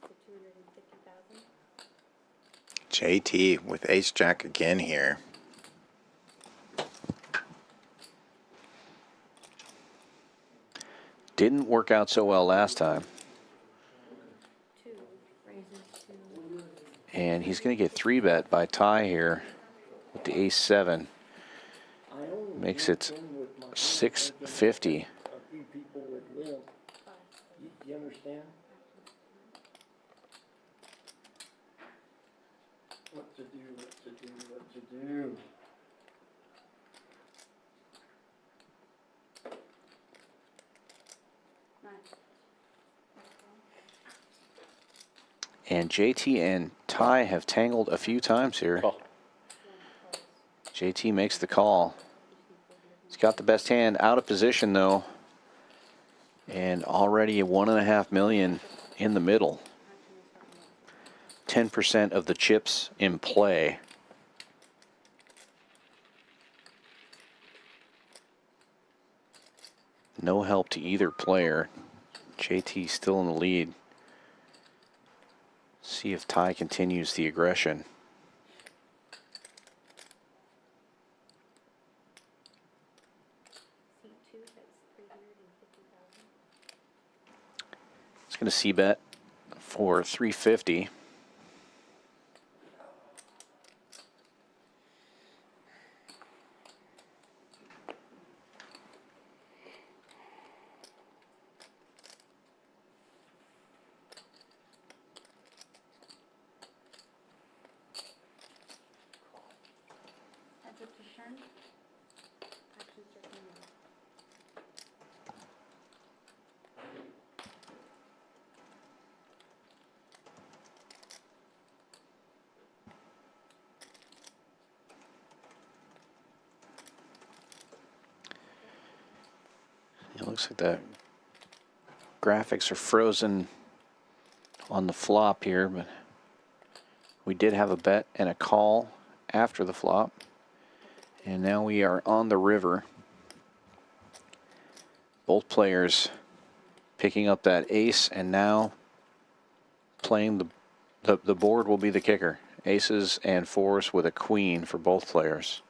to 250,000. JT with ace jack again here. Didn't work out so well last time. 2 raises to And he's going to get 3-bet by Ty here with the ace-7. Makes it 650. A few people would live. You understand? What to do, what to do, what to do. And JT and Ty have tangled a few times here. Call. JT makes the call. He's got the best hand, out of position though. And already $1.5 million in the middle. 10% of the chips in play. No help to either player. JT still in the lead. See if Ty continues the aggression. It's going to c-bet for 350. Heads up to turn. Actions are coming. It looks like the graphics are frozen on the flop here, but we did have a bet and a call after the flop. And now we are on the river. Both players picking up that ace and now playing the board will be the kicker. Aces and fours with a queen for both players.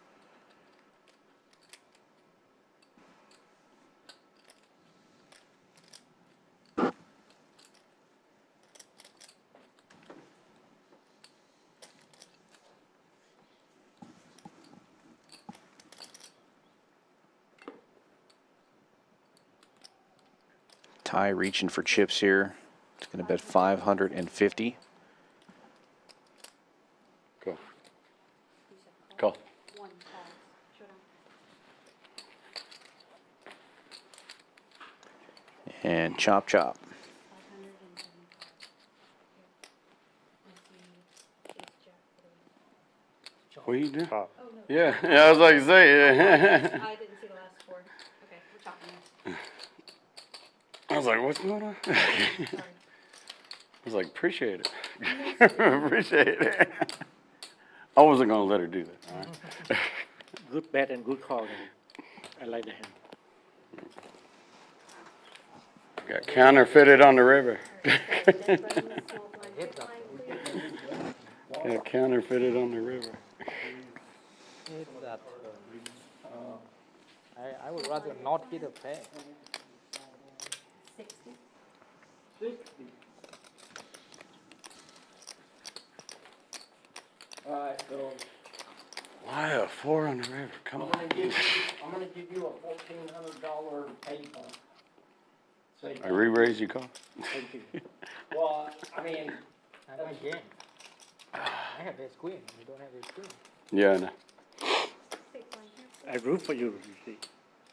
Ty reaching for chips here. It's going to bet 550. Go. Call. One call. Showdown. And chop chop. 575. What are you doing? Oh, no. Yeah, I was like, say. I didn't see the last four. Okay, we're talking. I was like, what's going on? Sorry. I was like, appreciate it. Appreciate it. I wasn't going to let her do that. All right. Good bet and good call. I like the hand. Got counterfeited on the river. Got counterfeited on the river. It's that. I would rather not hit a pair. 60. 60. All right, so Why a 4 on the river? Come on. I'm gonna give you a $1,400 paper. Say, I re-raise your call. thank you. Well, I mean, Again. I have ace queen. You don't have ace queen. Yeah, I know. I root for you, you see.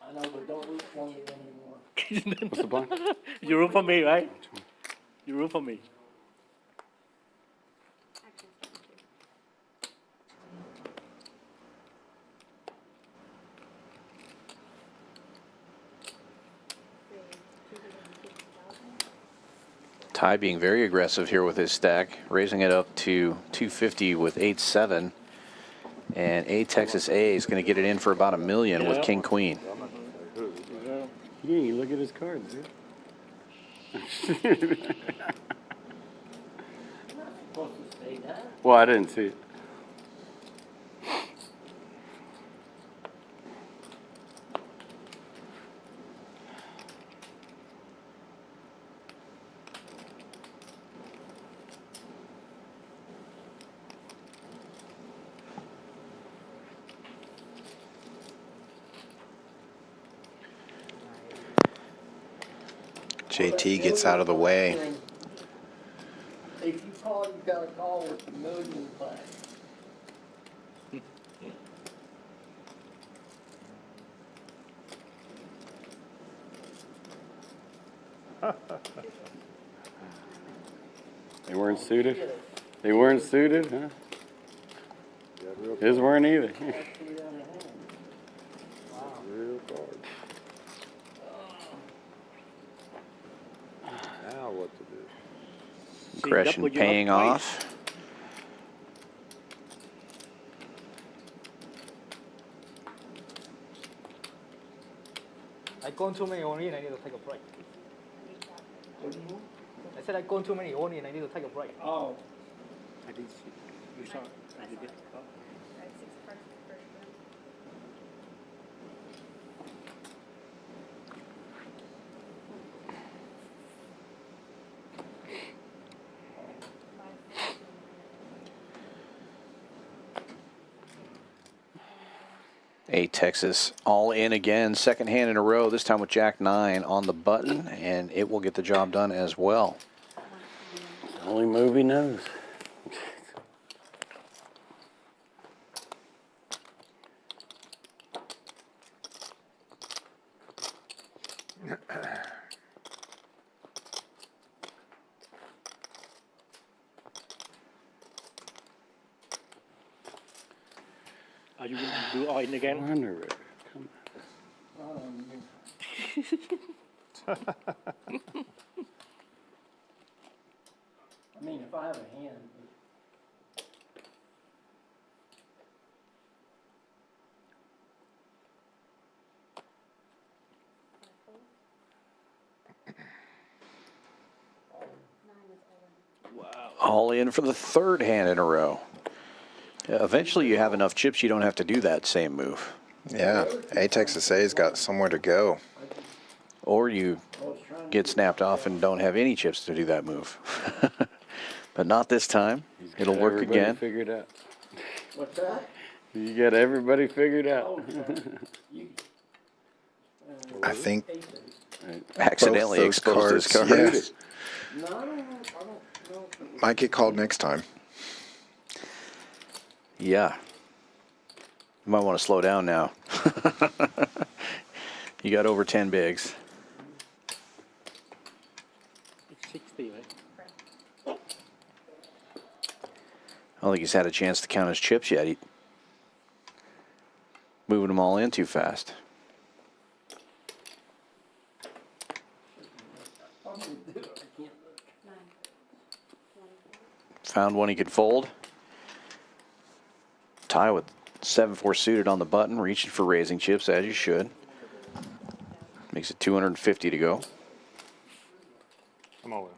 I know, but don't root for me anymore. What's the blind? You root for me, right? You root for me. Ty being very aggressive here with his stack, raising it up to 250 with 8-7. And A Texas A is going to get it in for about $1 million with King Queen. Yeah, you look at his cards, dude. Supposed to stay down. Well, I didn't see it. JT gets out of the way. If you call, you gotta call with $1 million back. They weren't suited? They weren't suited, huh? His weren't either. Real card. Now what to do? Aggression paying off. I gone too many only and I need to take a break. I said I gone too many only and I need to take a break. Oh. I didn't see. You saw it. I did it. Oh. Right, 6 cards for the first round. A Texas all in again, second hand in a row, this time with Jack 9 on the button, and it will get the job done as well. Only move he knows. Are you going to do all in again? Come I mean, if I have a hand. All in for the third hand in a row. Eventually you have enough chips you don't have to do that same move. Yeah, A Texas A's got somewhere to go. Or you get snapped off and don't have any chips to do that move. But not this time. It'll work Everybody again. Figured out. What's that? You got everybody figured out. I think Accidentally both those exposed his cards, cards. No, I don't know. might get called next time. Yeah. You might want to slow down now. You got over 10 bigs. It's 60, right? I don't think he's had a chance to count his chips yet. He moving them all in too fast. Found one he could fold. Tie with 7-4 suited on the button, reaching for raising chips as you should. Makes it 250 to go. I'm all in.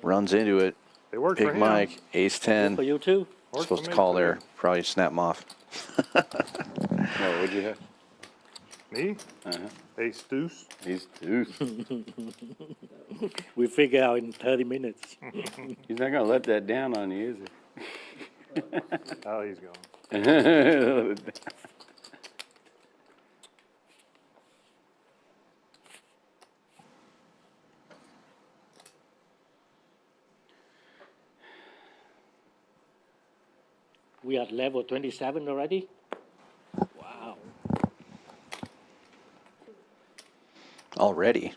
Runs into it. They worked for Big him. Mike, ace 10. For you too. Worked Supposed for to me, call too. there. Probably snap him off. Oh, what'd you have? Me? Uh-huh. Ace deuce. He's deuce. We figure out in 30 minutes. He's not gonna let that down on you, is he? Oh, he's gone. We are at level 27 already. Wow. Already.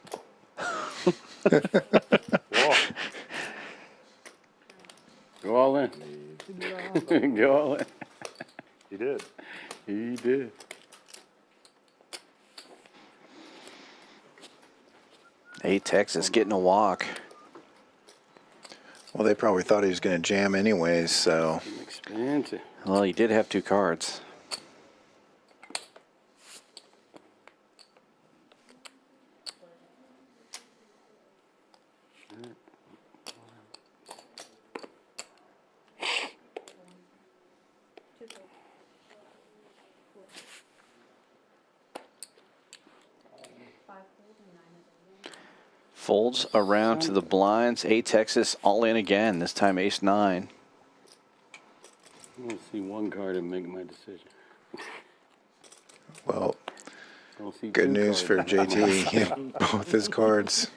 Go all in. Go all in. He did. He did. A Texas getting a walk. Well, they probably thought he was going to jam anyways, so. Expensive. Well, he did have 2 cards. Folds around to the blinds. A Texas all in again. This time ace 9. I want to see one card and make my decision. Well, I'll see good 2 news for cards. JT. Both his cards.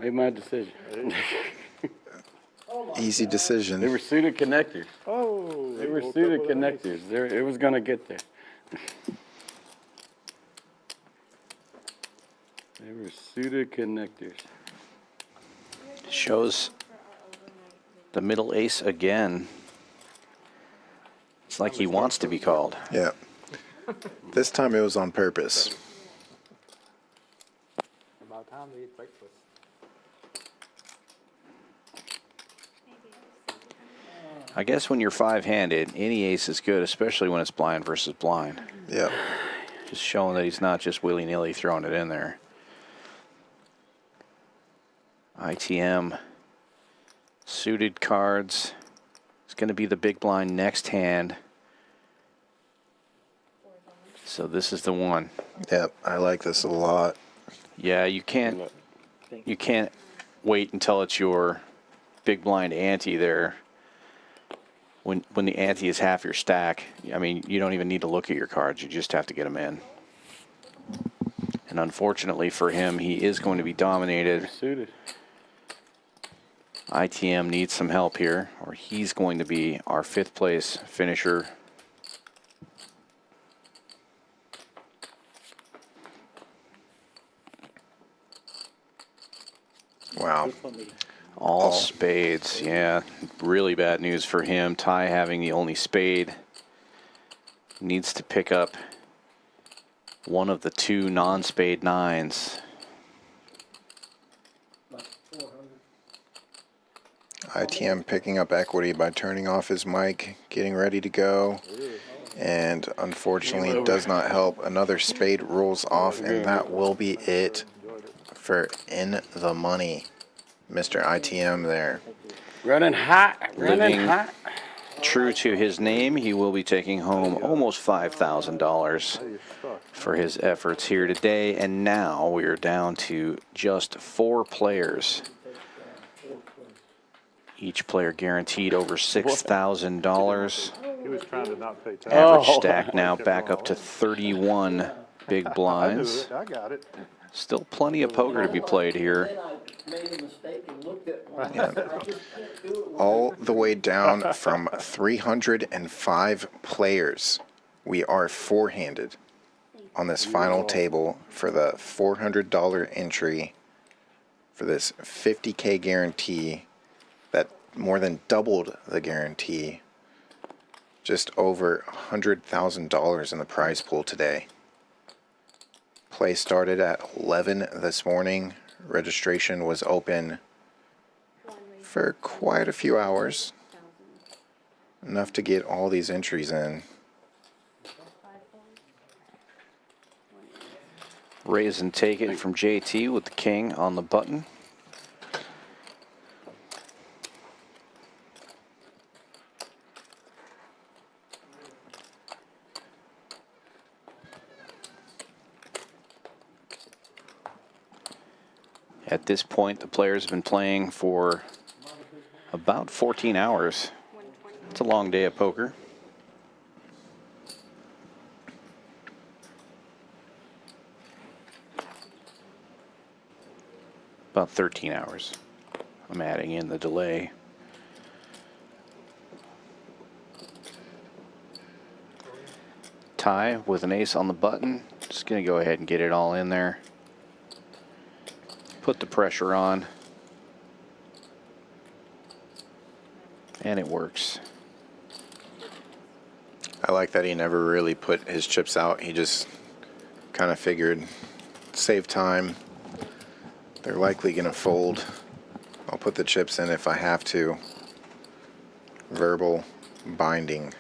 Made my decision. Easy decision. They were suited connectors. Oh. They were suited connectors. It was going to get there. They were suited connectors. Shows the middle ace again. It's like he wants to be called. Yeah. This time it was on purpose. About time to eat breakfast. I guess when you're five-handed, any ace is good, especially when it's blind versus blind. Yeah. Just showing that he's not just willy-nilly throwing it in there. ITM. Suited cards. It's going to be the big blind next hand. So this is the one. Yep, I like this a lot. Yeah, you can't wait until it's your big blind ante there. When the ante is half your stack, I mean, you don't even need to look at your cards. You just have to get them in. And unfortunately for him, he is going to be dominated. Suited. ITM needs some help here, or he's going to be our 5th place finisher. Wow. All spades, yeah. Really bad news for him. Ty having the only spade. Needs to pick up one of the 2 non-spade 9s. ITM picking up equity by turning off his mic, getting ready to go, and unfortunately does not help. Another spade rolls off, and that will be it for In the Money. Mr. ITM there. Running hot, running Living hot. true to his name, he will be taking home almost $5,000 for his efforts here today. And now we are down to just 4 players. Each player guaranteed over $6,000. He was trying to not pay tax. Average stack now back up to 31 big blinds. I got it. Still plenty of poker to be played here. Made a mistake and looked at one. Yeah. I just can't do it. All the way down from 305 players. We are 4-handed on this final table for the $400 entry for this 50K guarantee that more than doubled the guarantee. Just over $100,000 in the prize pool today. Play started at 11 this morning. Registration was open for quite a few hours. Enough to get all these entries in. Raise and take it from JT with the king on the button. At this point, the players have been playing for about 14 hours. It's a long day of poker. About 13 hours. I'm adding in the delay. Ty with an ace on the button. Just going to go ahead and get it all in there. Put the pressure on. And it works. I like that he never really put his chips out. He just kind of figured, save time. They're likely going to fold. I'll put the chips in if I have to. Verbal binding.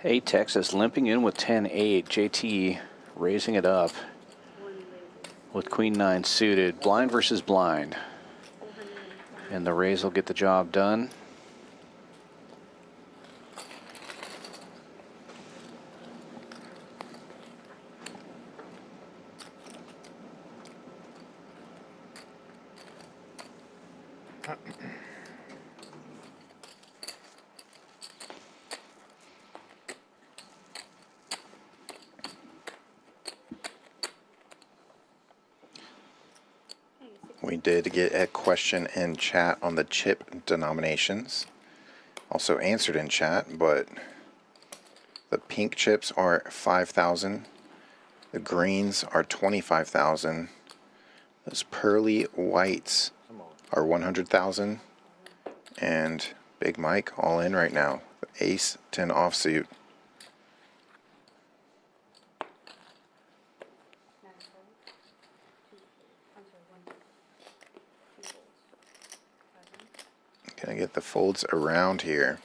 Hey, Texas limping in with 10-8. JT raising it up. with queen nine suited, blind versus blind. And the raise will get the job done. We did get a question in chat on the chip denominations. Also answered in chat, but the pink chips are 5,000. The greens are 25,000. Those pearly whites are 100,000. And Big Mike all in right now. The ace 10 offsuit. Gonna get the folds around here.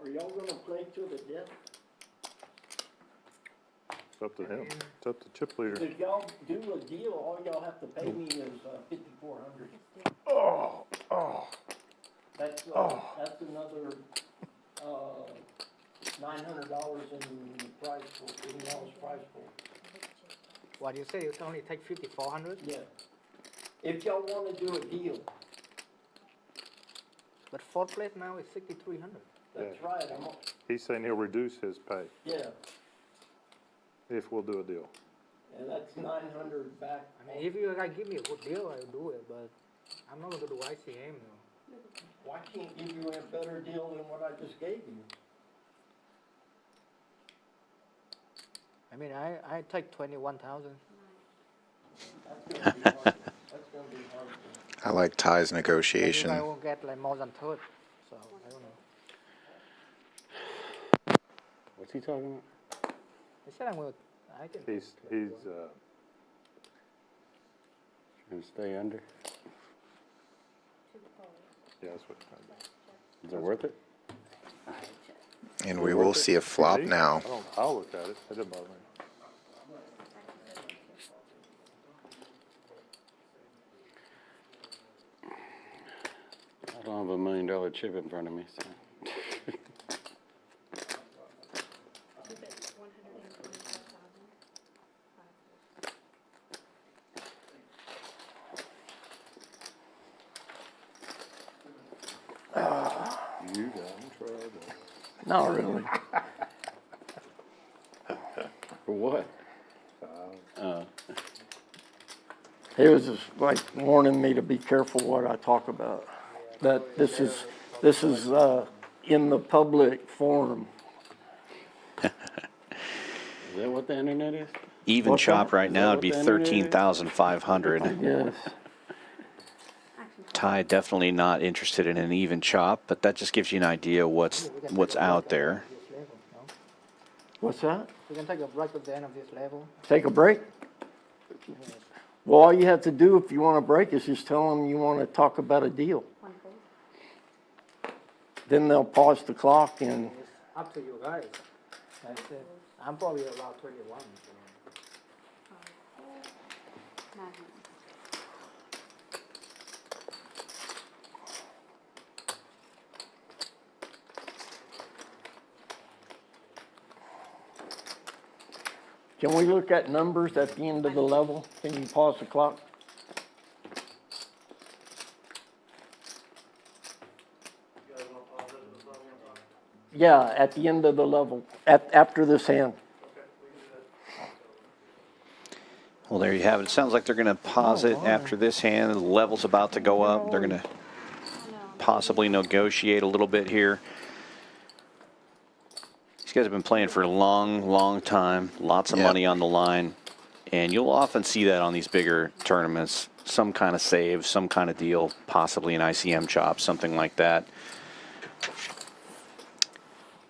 Are y'all gonna play to the death? It's up to him. It's up to chip leader. If y'all do a deal, all y'all have to pay me is $5,400. Oh. That's another $900 in prize pool, in y'all's prize pool. What you say? You can only take 5,400. Yeah. If y'all want to do a deal, But fourth place now is 6,300. that's right. He's saying he'll reduce his pay Yeah, if we'll do a deal. and that's 900 back. I mean, if you guys give me a good deal, I'll do it. But I'm not gonna do ICM though. Why can't give you a better deal than what I just gave you? I mean, I take 21,000. That's gonna be hard. That's gonna be hard. I like Ty's I negotiation. won't get like more than third. So I don't know. What's he talking about? I said I'm gonna. I can. He's Gonna stay under? yeah, that's what. Is it worth it? And we will see a flop now. I'll look at it. It doesn't bother me. I don't have $1 million chip in front of me, so. You got in trouble. Not really. For what? He was just like warning me to be careful what I talk about. That this is in the public forum. Is that what the internet is? Even What's chop that? right now would be Is that what the internet is? 13,500. Yes. Ty definitely not interested in an even chop, but that just gives you an idea what's out there. What's that? We can take a break at the end of this level. Take a break? Well, all you have to do if you want to break is just tell them you want to talk about a deal. Then they'll pause the clock and It's up to you guys. That's it. I'm probably about 21. So. can we look at numbers at the end of the level? Can you pause the clock? Yeah, at the end of the level, after this hand. Well, there you have it. It sounds like they're going to pause it after this hand. The level's about to go up. They're going to possibly negotiate a little bit here. These guys have been playing for a long, long time. Lots of money on the line. And you'll often see that on these bigger tournaments. Some kind of save, some kind of deal, possibly an ICM chop, something like that.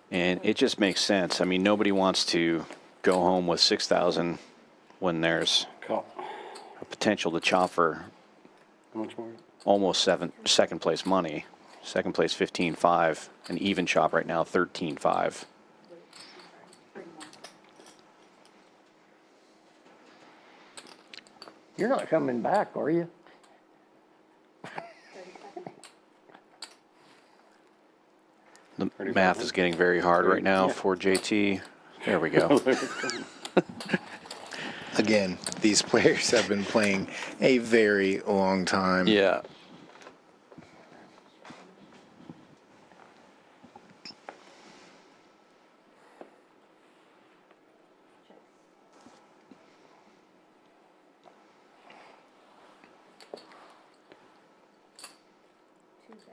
And it just makes sense. I mean, nobody wants to go home with 6,000 when there's a potential to chop for How much more? almost second place money. Second place 15.5, an even chop right now 13.5. You're not coming back, are you? The math is getting very hard right now for JT. There we go. Again, these players have been playing a very long time. Yeah.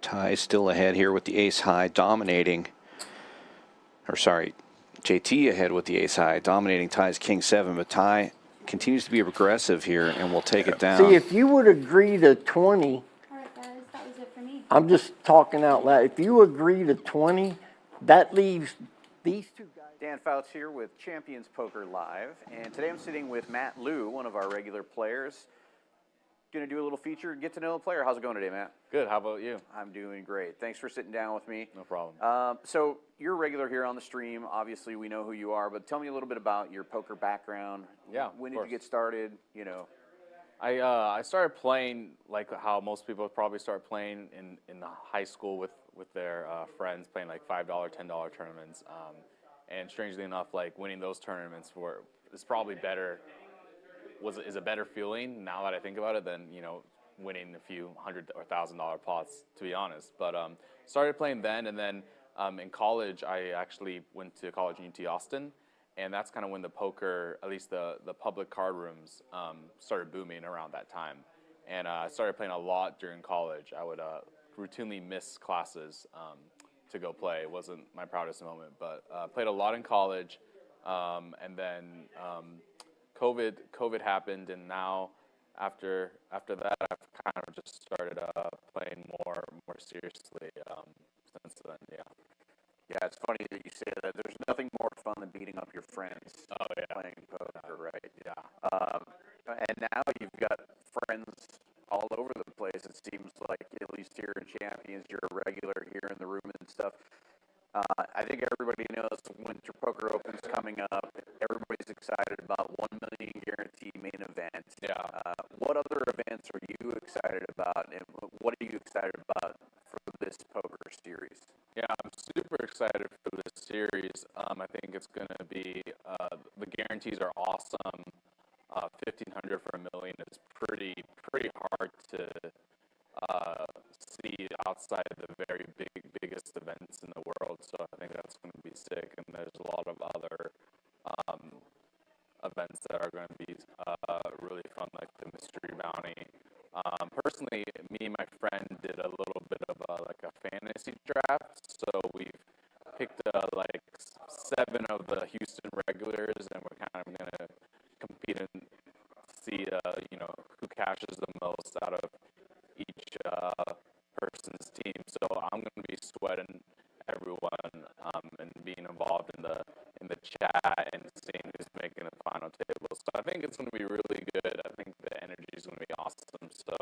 Ty still ahead here with the ace high, dominating. Or sorry, JT ahead with the ace high, dominating Ty's king 7, but Ty continues to be aggressive here and will take it down. See, if you would agree to 20, All right, guys, that was it for me. I'm just talking out loud. If you agree to 20, that leaves these two guys. Dan Fouts here with Champions Poker Live, and today I'm sitting with Matt Liu, one of our regular players. Going to do a little feature, get to know the player. How's it going today, Matt? Good. How about you? I'm doing great. Thanks for sitting down with me. No problem. So you're a regular here on the stream. Obviously, we know who you are, but tell me a little bit about your poker background. Yeah, When of did you get started? You know, I started playing like how most people probably start playing in high school with their friends, playing like $5, $10 tournaments. And strangely enough, like winning those tournaments is probably better. Is a better feeling now that I think about it than, you know, winning a few $100 or $1,000 pots, to be honest. But started playing then, and then in college I actually went to college in UT Austin, and that's kind of when the poker, at least the public card rooms, started booming around that time. And I started playing a lot during college. I would routinely miss classes to go play. It wasn't my proudest moment, but played a lot in college, and then COVID happened, and now after that, I've kind of just started playing more seriously since then. Yeah. Yeah, it's funny that you say that. There's nothing more fun than beating up your friends playing poker, right? Yeah. And now you've got friends all over the place. It seems like, at least here in Champions, you're a regular here in the room and stuff. I think everybody knows Winter Poker Open's coming up. Everybody's excited about 1 million guaranteed main event. Yeah. What other events are you excited about, and what are you excited about for this poker series? Yeah, I'm super excited for this series. I think it's going to be, the guarantees are awesome. 1,500 for $1 million is pretty hard to see outside the very biggest events in the world. So I think that's going to be sick. And there's a lot of other events that are going to be really fun, like the Mystery Bounty. Personally, me and my friend did a little bit of like a fantasy draft. So we've picked like 7 of the Houston regulars, and we're kind of going to compete and see you know, who cashes the most out of each person's team. So I'm going to be sweating everyone and being involved in the chat and seeing who's making the final table. So I think it's going to be really good. I think the energy is going to be awesome. So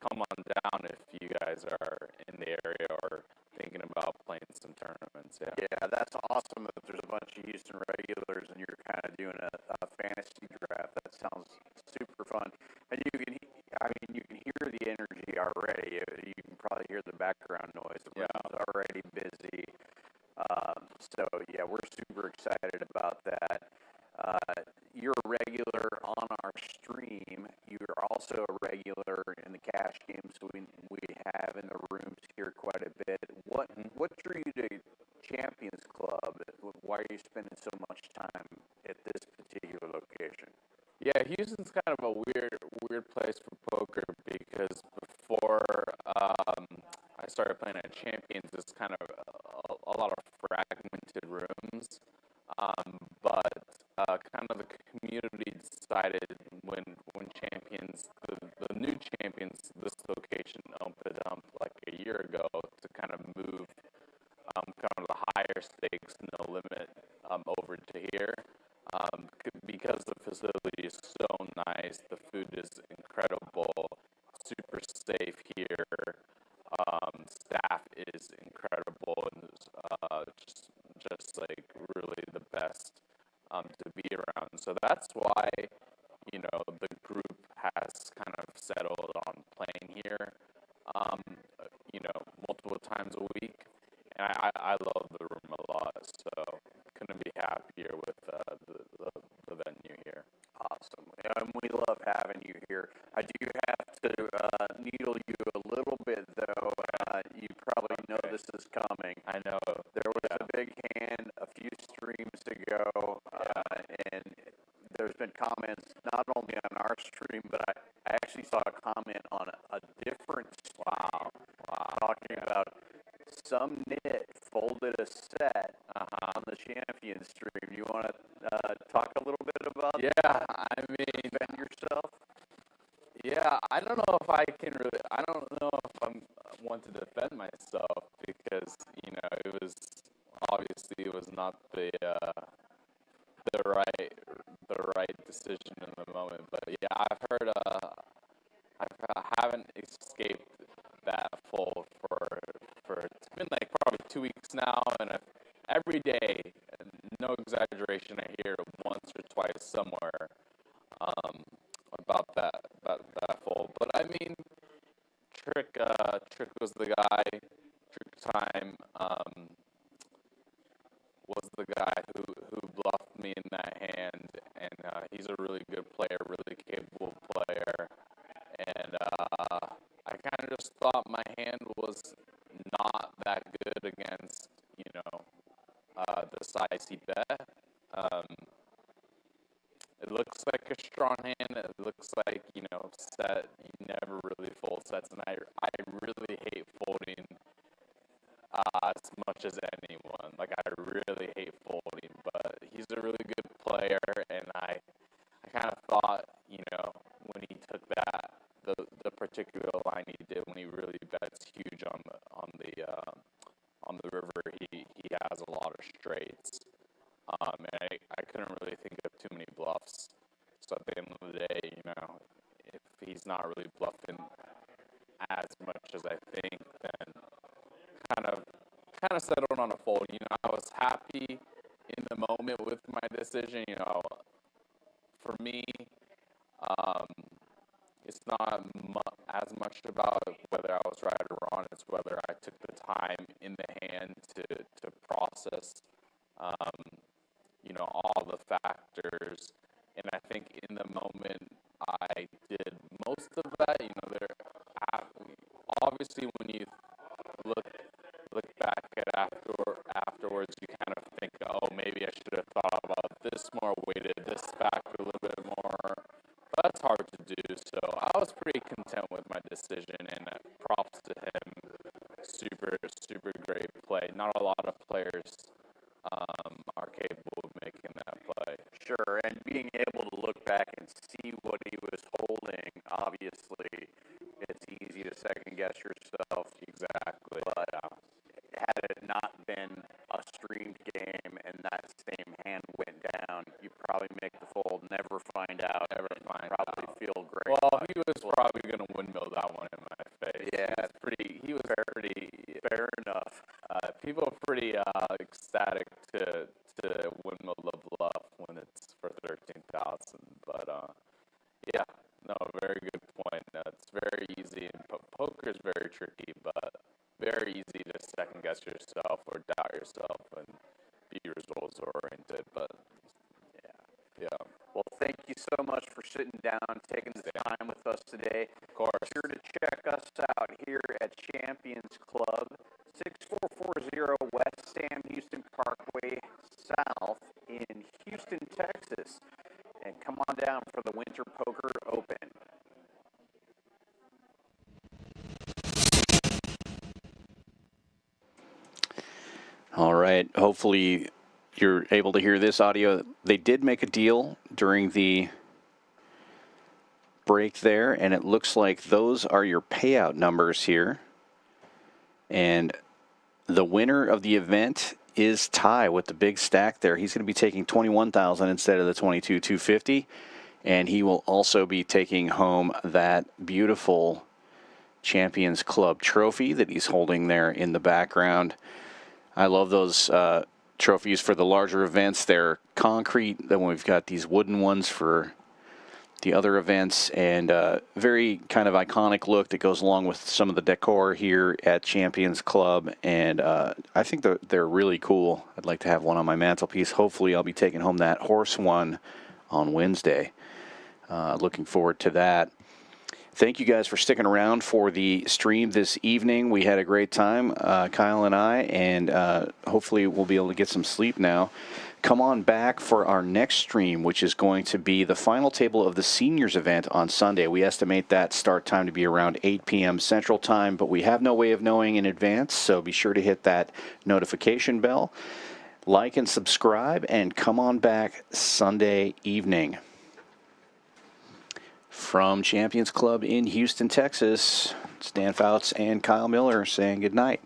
come on down if you guys are in the area or thinking about playing some tournaments. Yeah, that's awesome that there's a bunch of Houston regulars and you're kind of doing a fantasy draft. That sounds super fun. And you can hear the energy already. You can probably hear the background noise. The room's already busy. So yeah, we're super excited about that. You're a regular on our stream. You're also a regular in the cash games we have in the rooms here quite a bit. What drew you to Champions Club? Why are you spending so much time at this particular location? Yeah, Houston's kind of a weird place for poker because before I started playing at Champions, it's kind of a lot of fragmented rooms. But kind of the community decided when Champions, the new Champions, this location opened up like a year ago to kind of move kind of the higher stakes, no limit, over to here. Because the facility is so nice, the food is incredible, to be around. So that's why, you know, the group has kind of settled on playing here, you know, multiple times a week. And I love the room a lot, so couldn't be happier with the venue here. Awesome. And we love having you here. I do have to needle you a little bit, though. You probably know this is coming. I know. There was a big hand a few streams ago, and there's been comments not only on our stream, but I actually saw a comment on a different stream talking about some nit folded a set on the champion stream. You want to talk a little bit about Yeah, that? I mean, Defend yourself? yeah, I don't know if I can really, I don't know if I'm want to defend myself because, you know, it was, obviously it was not the right decision in the moment. But yeah, I've heard, I haven't escaped that full for, it's been like probably 2 weeks now, and every day, no exaggeration, I hear it once or twice somewhere, about that full. But I mean, Trick was the guy, Trick Time, was the guy who bluffed me in that hand, and he's a really good player, really capable player, and I kind of just thought my hand was not that good against, you know, the size he bet. It looks like a strong hand. It looks like, you know, set. You never really fold sets, and I really hate folding as much as anyone. Like, I really hate folding, but he's a really good player, and I kind of thought, you know, when he took that, the particular line he did when he really bets huge on the river, he has a lot of straights. And I couldn't really think of too many bluffs. So at the end of the day, you know, if he's not really bluffing as much as I think, then kind of settled on a fold. You know, I was happy in the moment with my decision. You know, for me, it's not as much about whether I was right or wrong. It's whether I took the time in the hand to process, you know, all the factors. And I think in the moment I did most of that. You know, obviously when you look back at afterwards, you kind of think, oh, maybe I should have thought about this more, weighted this factor a little bit more. But that's hard to do. So I was pretty content with my decision, and props to him. Super great play. Not a lot of players are capable of making that play. Sure, and being able to look back and see what he was holding, obviously, it's easy to second guess yourself. Exactly. But had it not been a streamed game and that same hand went down, you probably make the fold, never find out. Probably feel great. Well, he was probably going to windmill that one in my face. Yeah, he was pretty fair enough. People are pretty ecstatic to windmill the bluff when it's for 13,000. But yeah, no, very good point. It's very easy. Poker is very tricky, but very easy to second guess yourself or doubt yourself and be results oriented. But yeah. Well, thank you so much for sitting down, taking the time with us today. Of course. Be sure to check us out here at Champions Club, 6440 West Sam Houston Parkway South in Houston, Texas. And come on down for the Winter Poker Open. All right. Hopefully you're able to hear this audio. They did make a deal during the break there, and it looks like those are your payout numbers here. And the winner of the event is Ty with the big stack there. He's going to be taking $21,000 instead of the $22,250, and he will also be taking home that beautiful Champions Club trophy that he's holding there in the background. I love those trophies for the larger events. They're concrete. Then we've got these wooden ones for the other events, and very kind of iconic look that goes along with some of the decor here at Champions Club. And I think they're really cool. I'd like to have one on my mantelpiece. Hopefully I'll be taking home that horse one on Wednesday. Looking forward to that. Thank you guys for sticking around for the stream this evening. We had a great time, Kyle and I, and hopefully we'll be able to get some sleep now. Come on back for our next stream, which is going to be the final table of the seniors event on Sunday. We estimate that start time to be around 8 p.m. Central Time, but we have no way of knowing in advance, so be sure to hit that notification bell. Like and subscribe, and come on back Sunday evening. From Champions Club in Houston, Texas, it's Dan Fouts and Kyle Miller saying good night.